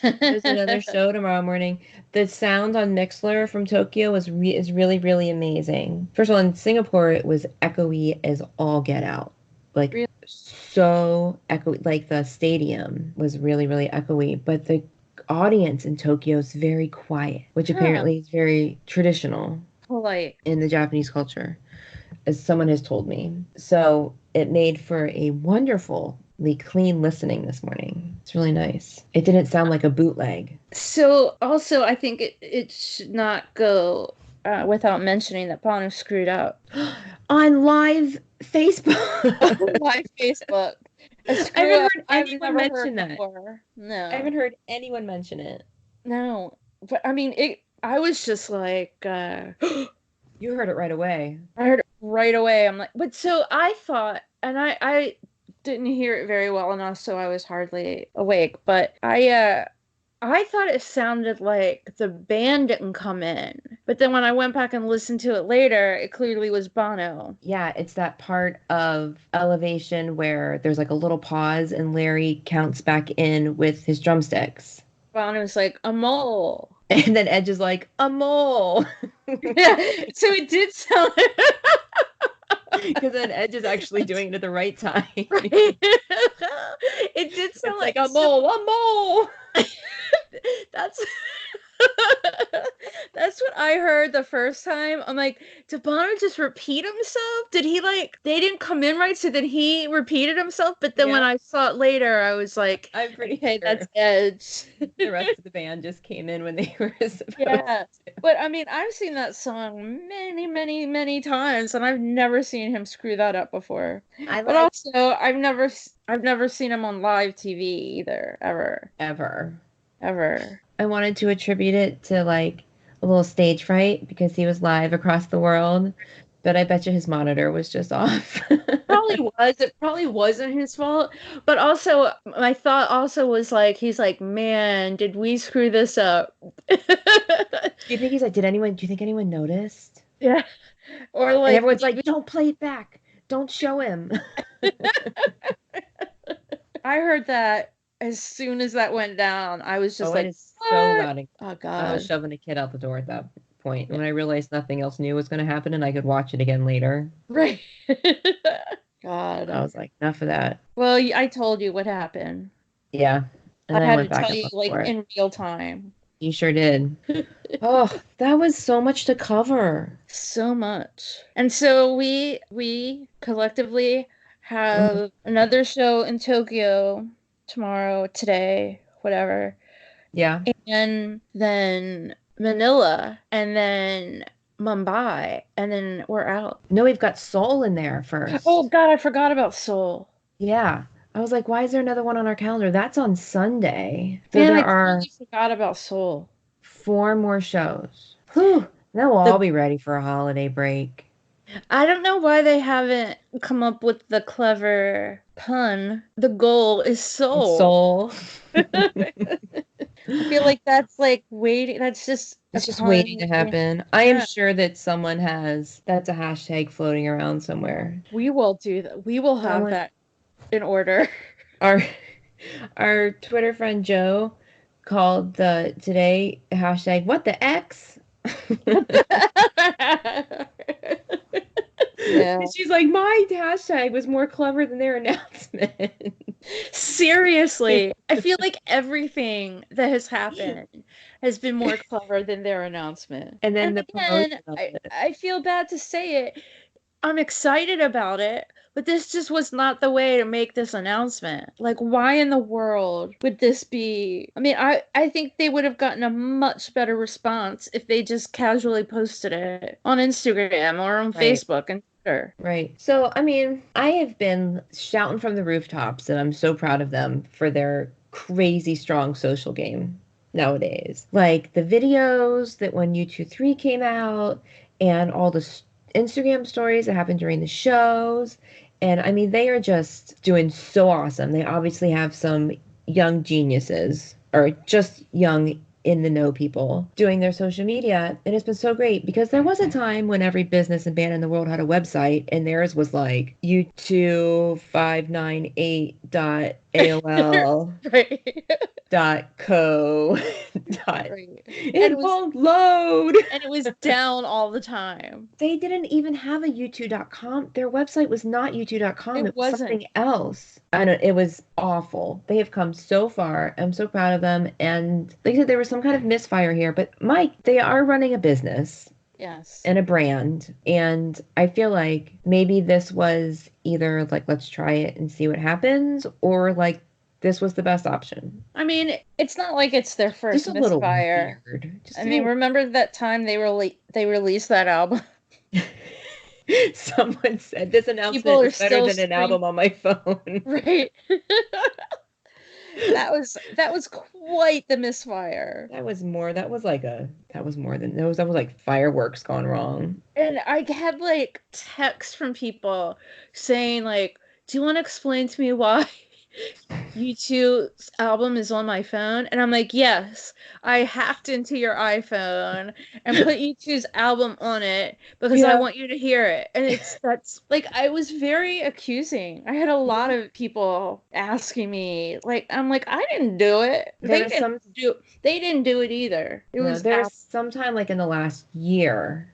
There's another caffeinated. show tomorrow morning. The sound on Mixler from Tokyo is really, really amazing. First of all, in Singapore, it was echoey as all get out. Like, Really? so echoey. Like, the stadium was really, really echoey. But the audience in Tokyo is very quiet, which Huh. apparently is very traditional Polite. in the Japanese culture, as someone has told me. So it made for a wonderfully clean listening this morning. It's really nice. It didn't sound like a bootleg. So also, I think it should not go without mentioning that Bono screwed up On live Facebook. on my Facebook. A I screw haven't up heard I've anyone never heard mention that. before. I No, haven't heard anyone mention it. no. But I mean, it. I was just like, You heard it right away. I heard it right away. I'm like, but so I thought, and I didn't hear it very well enough, so I was hardly awake. But I thought it sounded like the band didn't come in. But then when I went back and listened to it later, it clearly was Bono. Yeah, it's that part of Elevation where there's like a little pause and Larry counts back in with his drumsticks. Bono's like, a mole. And then Edge is like, a mole. Yeah, so it did sound Because then Edge is actually doing it at the right time. right. It did sound It's like a mole, a mole. That's that's what I heard the first time. I'm like, did Bono just repeat himself? Did he like they didn't come in right, so then he repeated himself? But then when Yeah. I saw it later, I was like, I'm pretty okay, sure that's Edge. the rest of the band just came in when they were supposed Yeah. to. But I mean, I've seen that song many, many, many times, and I've never seen him screw that up before. I But like also, I've never seen him on live TV either, ever, ever. ever. I wanted to attribute it to like a little stage fright because he was live across the world, but I bet you his monitor was just off. Probably was. It probably wasn't his fault. But also, my thought also was like, he's like, man, did we screw this up? Do you think he's like, do you think anyone noticed? Yeah. Or And like, everyone's like, don't play it back. Don't show him. I heard that as soon as that went down, I was just Oh, it like, is so what? loud. Oh I was God. shoving a kid out the door at that point when I realized nothing else new was going to happen and I could watch it again later. Right. I God. was like, enough of that. Well, I told you what happened. Yeah. And I I had went to back tell and you looked like for it. in real time. You sure did. Oh, that was so much to cover. So much. And so we collectively Mhm. have another show in Tokyo tomorrow, today, whatever. Yeah. And then Manila and then Mumbai and then we're out. No, we've got Soul in there first. Oh God, I forgot about Seoul. Yeah. I was like, why is there another one on our calendar? That's on Sunday. So Man, there I are totally forgot about Soul. 4 more shows. Whew. Then we'll all The be ready for a holiday break. I don't know why they haven't come up with the clever pun. The goal is Soul. Soul. I feel like that's like waiting. That's just a It's just pun. waiting to Yeah. happen. I am Yeah. sure that someone has, that's a hashtag floating around somewhere. We will do that. We will have Someone, that in order. our our Twitter friend Joe called the today hashtag what the X? Yeah. She's like, my hashtag was more clever than their announcement. Seriously, I feel like everything that has happened has been more clever than their announcement. And then And the again, promotion of I, it. I feel bad to say it. I'm excited about it, but this just was not the way to make this announcement. Like, why in the world would this be? I mean, I think they would have gotten a much better response if they just casually posted it on Instagram or on Right. Facebook and Twitter. Right. So, I mean, I have been shouting from the rooftops that I'm so proud of them for their crazy strong social game nowadays. Like the videos that when U2 3 came out and all the Instagram stories that happened during the shows. And I mean, they are just doing so awesome. They obviously have some young geniuses or just young in the know people doing their social media. And it's been so great because there was a time when every business and band in the world had a website and theirs was like U2598.aol Right. dot co dot Right. And it won't load. it was down all the time. They didn't even have a U2.com. Their website was not U2.com. It It was wasn't. something else. I know it was awful. They have come so far. I'm so proud of them. And like I said, there was some kind of misfire here, but Mike, they are running a business Yes. and a brand. And I feel like maybe this was either like, let's try it and see what happens, or like this was the best option. I mean, it's not like it's their Just first a little misfire. weird. Just I a mean, little. remember that time they released that album? Someone said this People announcement are is better still than an screaming, album on my phone. right? That was quite the misfire. That was more. That was more than those. That was like fireworks gone wrong. And I had like texts from people saying like, "Do you want to explain to me why U2's album is on my phone?" And I'm like, "Yes, I hacked into your iPhone and put U2's album on it because I Yeah. want you to hear it." And that's like I was very accusing. I had a lot Yeah. of people asking me like I'm like, "I didn't do it. There was some. They didn't do it either. It No, was there's Apple." sometime like in the last year.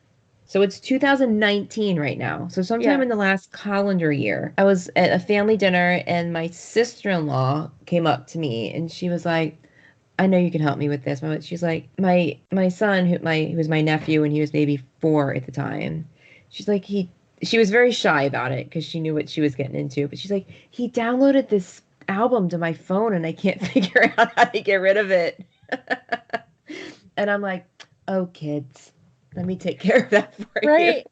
So it's 2019 right now. So sometime in the Yes. last calendar year, I was at a family dinner and my sister-in-law came up to me and she was like, I know you can help me with this. She's like, my son, who was my nephew and he was maybe 4 at the time. She's like, she was very shy about it because she knew what she was getting into. But she's like, he downloaded this album to my phone and I can't figure out how to get rid of it. And I'm like, oh, kids, let me take care of that for you. Right.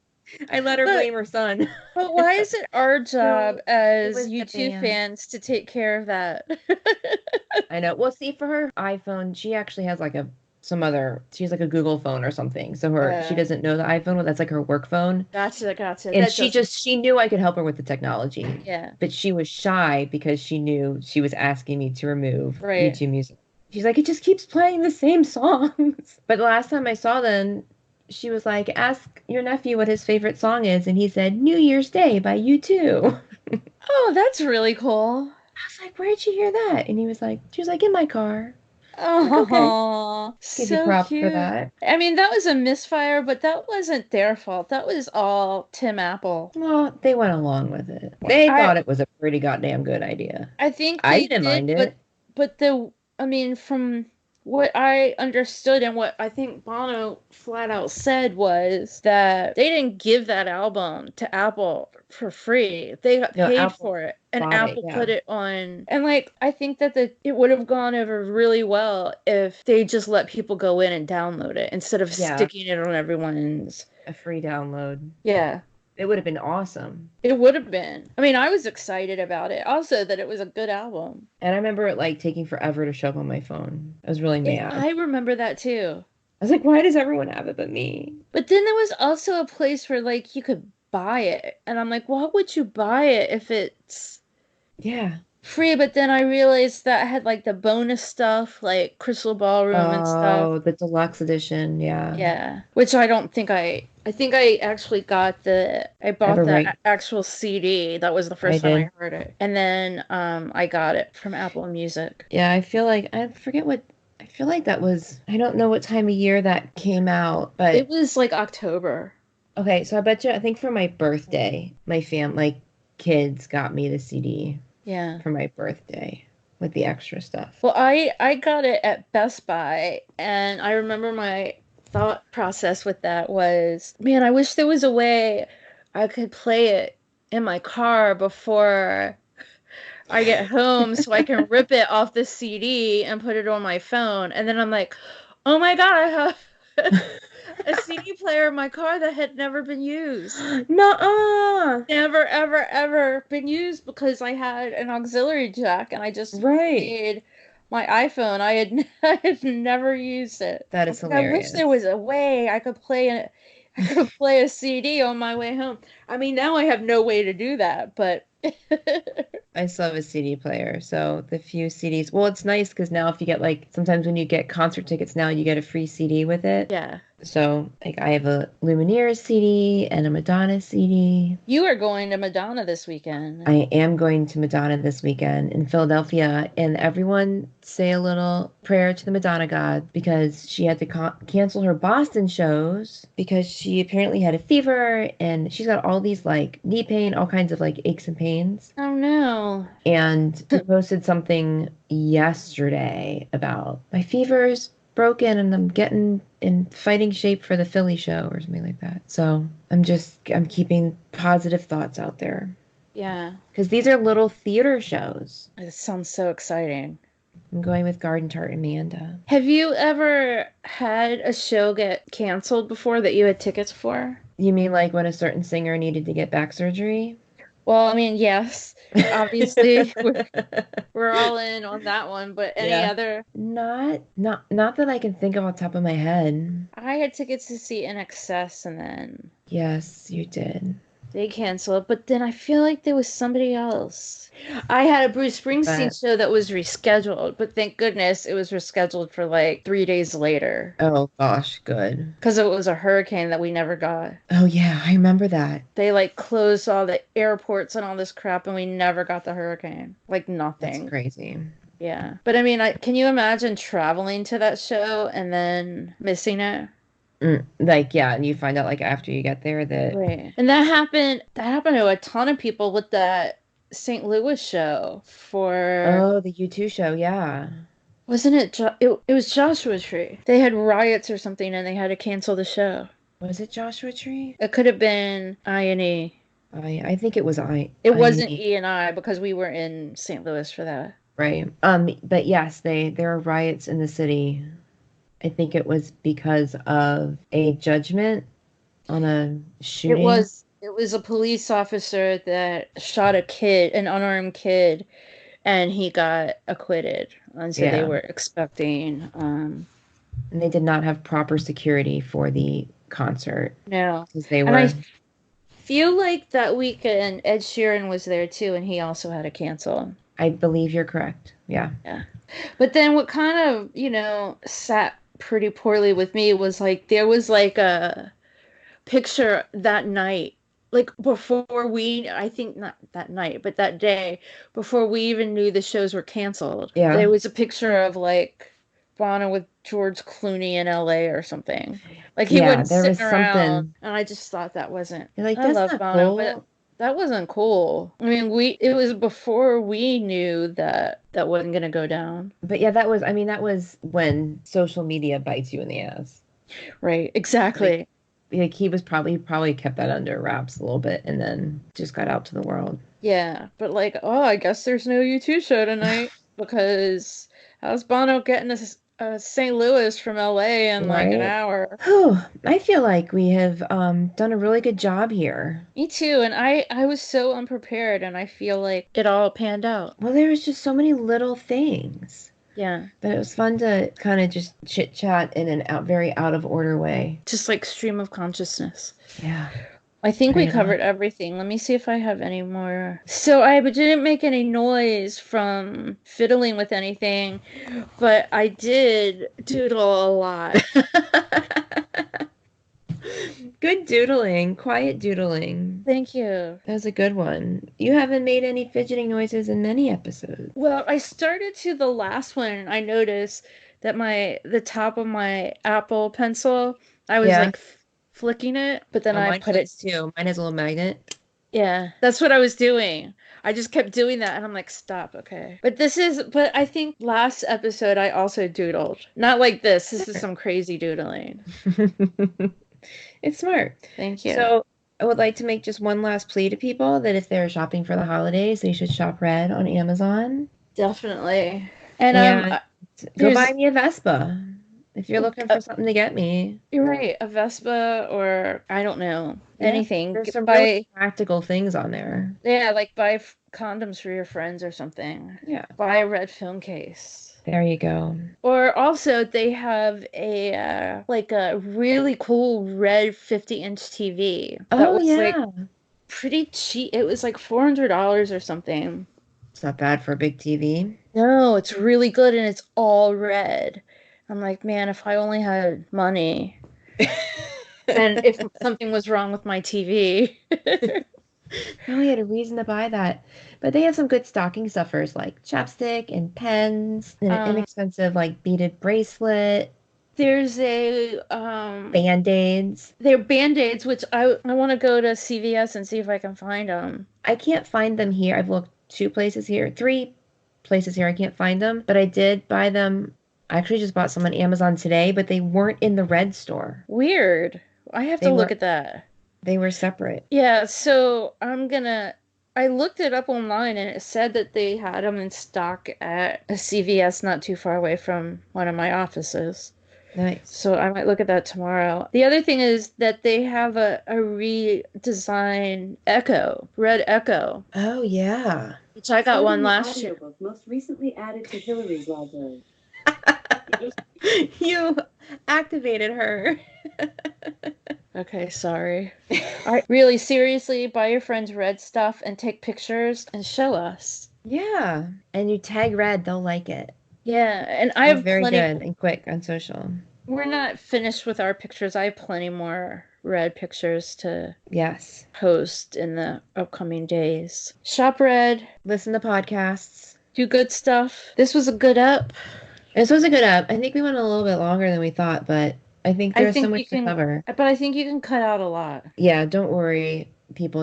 I let her But blame her son. but why is it our job No, it as was the YouTube band. fans to take care of that? I know. Well, see, for her iPhone, she actually has like she has like a Google phone or something. So she Uh, doesn't know the iPhone, but that's like her work phone. gotcha, gotcha. And That does, she knew I could help her with the technology, yeah, but she was shy because she knew she was asking me to remove right. YouTube music. She's like, it just keeps playing the same songs. But the last time I saw them, she was like, ask your nephew what his favorite song is, and he said New Year's Day by U2. Oh, that's really cool. I was like, where'd you hear that? And she was like, in my car. I was like, okay, Oh, give you so props for cute. that. I mean, that was a misfire, but that wasn't their fault. That was all Tim Apple. Well, they went along with it. They I thought it was a pretty goddamn good idea. I think I they didn't did, mind but it. I mean, from what I understood and what I think Bono flat out said was that they didn't give that album to Apple for free. They got No, paid Apple for it, and bought it. Apple Yeah. put it on. And like, I think that it would have gone over really well if they just let people go in and download it instead of Yeah. sticking it on everyone's. A free download. Yeah. It would have been awesome. It would have been. I mean, I was excited about it. Also, that it was a good album. And I remember it like taking forever to show up on my phone. I was really mad. I remember that too. I was like, why does everyone have it but me? But then there was also a place where like you could buy it. And I'm like, why would you buy it if it's Yeah. free? But then I realized that had like the bonus stuff, like Crystal Ballroom and stuff. Oh, the deluxe edition. Yeah. Yeah. Which I don't think I think I actually I bought Ever the right. actual CD. That was the I first time did. I heard it. And then I got it from Apple Music. Yeah, I feel like I forget what I feel like that was. I don't know what time of year that came out, It but was like October. okay, so I bet you I think for my birthday, my kids got me the CD Yeah. for my birthday with the extra stuff. Well, I got it at Best Buy, and I remember my thought process with that was, man, I wish there was a way I could play it in my car before I get home so I can rip it off the CD and put it on my phone. And then I'm like, oh my God, I have a CD player in my car that had never been used. Nuh-uh. Never, ever, ever been used because I had an auxiliary jack and I just Right. made my iPhone. I had never used it. That I is was like, I wish there was hilarious. a way I could play a CD on my way home. I mean, now I have no way to do that, but I still have a CD player, so the few CDs. Well, it's nice because now if you get like sometimes when you get concert tickets now you get a free CD with it. yeah. So like I have a Lumineers CD and a Madonna CD. You are going to Madonna this weekend. I am going to Madonna this weekend in Philadelphia, and everyone say a little prayer to the Madonna God because she had to cancel her Boston shows because she apparently had a fever and she's got all these like knee pain, all kinds of like aches and pains. Oh no. And she posted something yesterday about my fever's broken and I'm getting in fighting shape for the Philly show or something like that. So I'm keeping positive thoughts out there Yeah. because these are little theater shows. It sounds so exciting. I'm going with Garden Tart Amanda. Have you ever had a show get canceled before that you had tickets for? You mean like when a certain singer needed to get back surgery? Well, I mean, yes, obviously we're all in on that one, but any Yeah. other? Not that I can think of on top of my head. I had tickets to see In Excess and then Yes, you did. they canceled, but then I feel like there was somebody else. I had a Bruce Springsteen But show that was rescheduled, but thank goodness it was rescheduled for like 3 days later oh gosh, good. because it was a hurricane that we never got. Oh yeah, I remember that. They like closed all the airports and all this crap, and we never got the hurricane. Like That's nothing. crazy. Yeah. But I mean, can you imagine traveling to that show and then missing it? Like yeah, and you find out like after you get there that Right. And that happened to a ton of people with that St. Louis show for oh, the U2 show, yeah. wasn't it it was Joshua Tree. They had riots or something and they had to cancel the show. Was it Joshua Tree? It could have been I&E. I think it was It wasn't I E&I because we were in St. Louis for that. right. But yes, there were riots in the city. I think it was because of a judgment on a It shooting. was it was a police officer that shot a kid, an unarmed kid, and he got acquitted. And so they Yeah. were expecting And they did not have proper security for the concert no. because they And I were feel like that weekend Ed Sheeran was there too, and he also had to cancel. I believe you're correct. Yeah. Yeah. But then what kind of, sat pretty poorly with me was like there was like a picture that night, like before I think not that night, but that day, before we even knew the shows were canceled. Yeah. There was a picture of like Bono with George Clooney in LA or something. Like he Yeah, wasn't there was sitting around, something. and I just thought that wasn't. You're like, I that's love not Bono, but cool. that wasn't cool. I mean, it was before we knew that that wasn't gonna go down. But yeah, that was when social media bites you in the ass. Right, Like, exactly. like he probably kept that under wraps a little bit and then just got out to the world. Yeah, but like, oh, I guess there's no U2 show tonight because how's Bono getting St. Louis from LA in like an right? hour. Whew, I feel like we have done a really good job here. Me too, and I was so unprepared, and I feel like it all panned out. Well, there was just so many little things Yeah, that it was fun to kind of just chit chat in an very out of order way. just like stream of consciousness. Yeah, I think we right on. covered everything. Let me see if I have any more. So I didn't make any noise from fiddling with anything, but I did doodle a lot. Good doodling, quiet doodling. Thank you. That was a good one. You haven't made any fidgeting noises in many episodes. Well, I started to the last one, and I noticed that the top of my Apple Pencil, I was Yeah. like flicking it, but then Oh, I mine put it. flicks too. Mine has a little magnet. Yeah, that's what I was doing. I just kept doing that, and I'm like, stop, okay. But I think last episode I also doodled. Not like this. This is some crazy doodling. It's smart. Thank you. So I would like to make just one last plea to people that if they're shopping for the holidays, they should shop red on Amazon. Definitely. And And go there's buy me a Vespa if you're looking for something to get me. you're right, a Vespa or I don't know, Yeah, anything. there's some really Buy practical things on there. Yeah, like buy condoms for your friends or something. Yeah, Buy a red phone case. there you go. Or also they have a like a really cool red 50-inch TV that Oh, was like yeah. pretty cheap. It was like $400 or something. It's not bad for a big TV. No, it's really good and it's all red. I'm like, man, if I only had money and if something was wrong with my TV. No, we had a reason to buy that. But they have some good stocking stuffers like chapstick and pens and an Um, inexpensive like beaded bracelet, there's a band-aids. they're band-aids, which I want to go to CVS and see if I can find them. I can't find them here. I've looked two places here, three places here. I can't find them, but I did buy them. I actually just bought some on Amazon today, but they weren't in the red store. Weird. I have They to look were at that. they were separate. Yeah, so I looked it up online and it said that they had them in stock at a CVS not too far away from one of my offices. Nice. So I might look at that tomorrow. The other thing is that they have a redesigned Echo, Red Echo, Oh yeah. which I got one Quoting the last year. audiobook most recently added to Hillary's library. You activated her. Okay, sorry. Really, seriously, buy your friends red stuff and take pictures and show us. Yeah. And you tag red, they'll like it. Yeah, and I They're have very plenty. good and quick on social. We're not finished with our pictures. I have plenty more red pictures to Yes. post in the upcoming days. Shop red, Listen to podcasts. do good stuff. This was a good up. This was a good up. I think we went a little bit longer than we thought, but I think there's so much to cover. But I think you can cut out a lot. Yeah, don't worry, people.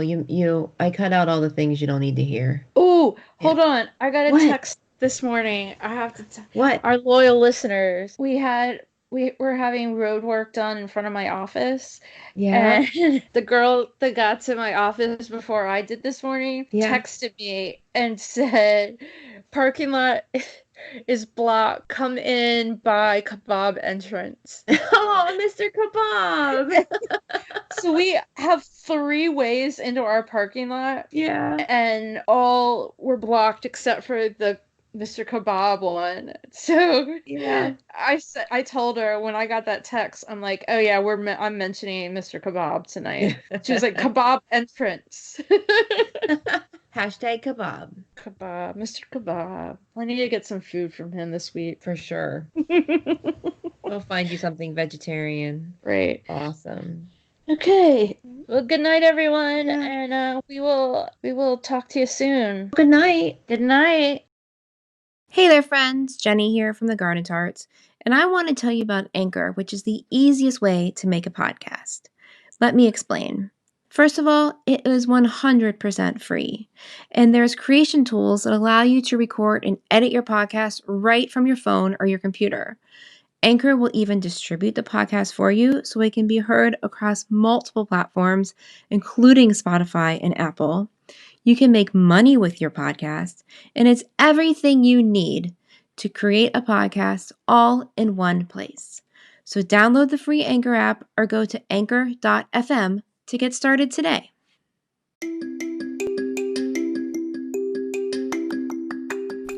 I cut out all the things you don't need to hear. Oh, hold on. I got a What? text this morning. I have to What? our loyal listeners. We were having road work done in front of my office. Yeah. And the girl that got to my office before I did this morning Yeah. texted me and said, parking lot is blocked. Come in by kebab entrance. Oh, Mr. Kebab. So we have 3 ways into our parking lot. Yeah. And all were blocked except for the Mr. Kebab one. So Yeah. I told her when I got that text, I'm like, oh yeah, I'm mentioning Mr. Kebab tonight. She was like, kebab entrance. Hashtag kebab. Kebab, Mr. Kebab. I need to get some food from him this week. For sure. We'll find you something vegetarian. Great. Awesome. Okay. Well, good night, everyone, Yeah. and we will talk to you soon. Good night. Good night. Hey there, friends. Jenny here from the Garden Tarts, and I want to tell you about Anchor, which is the easiest way to make a podcast. Let me explain. First of all, it is 100% free, and there's creation tools that allow you to record and edit your podcast right from your phone or your computer. Anchor will even distribute the podcast for you so it can be heard across multiple platforms, including Spotify and Apple. You can make money with your podcast, and it's everything you need to create a podcast all in one place. So download the free Anchor app or go to anchor.fm to get started today.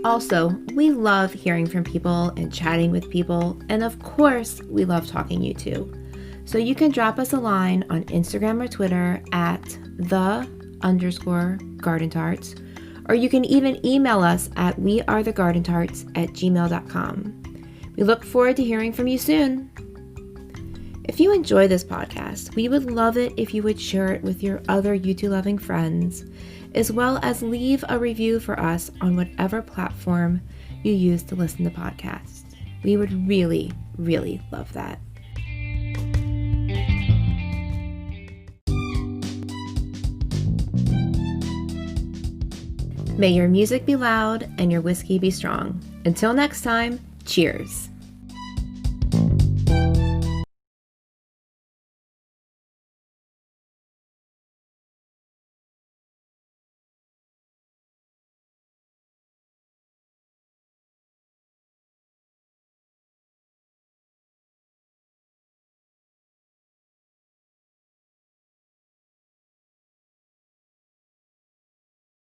Also, we love hearing from people and chatting with people, and of course, we love talking U2. So you can drop us a line on Instagram or Twitter at _gardentarts, or you can even email us at wearethegardentarts@gmail.com. We look forward to hearing from you soon. If you enjoy this podcast, we would love it if you would share it with your other U2 loving friends, as well as leave a review for us on whatever platform you use to listen to podcasts. We would really, really love that. May your music be loud and your whiskey be strong. Until next time, cheers.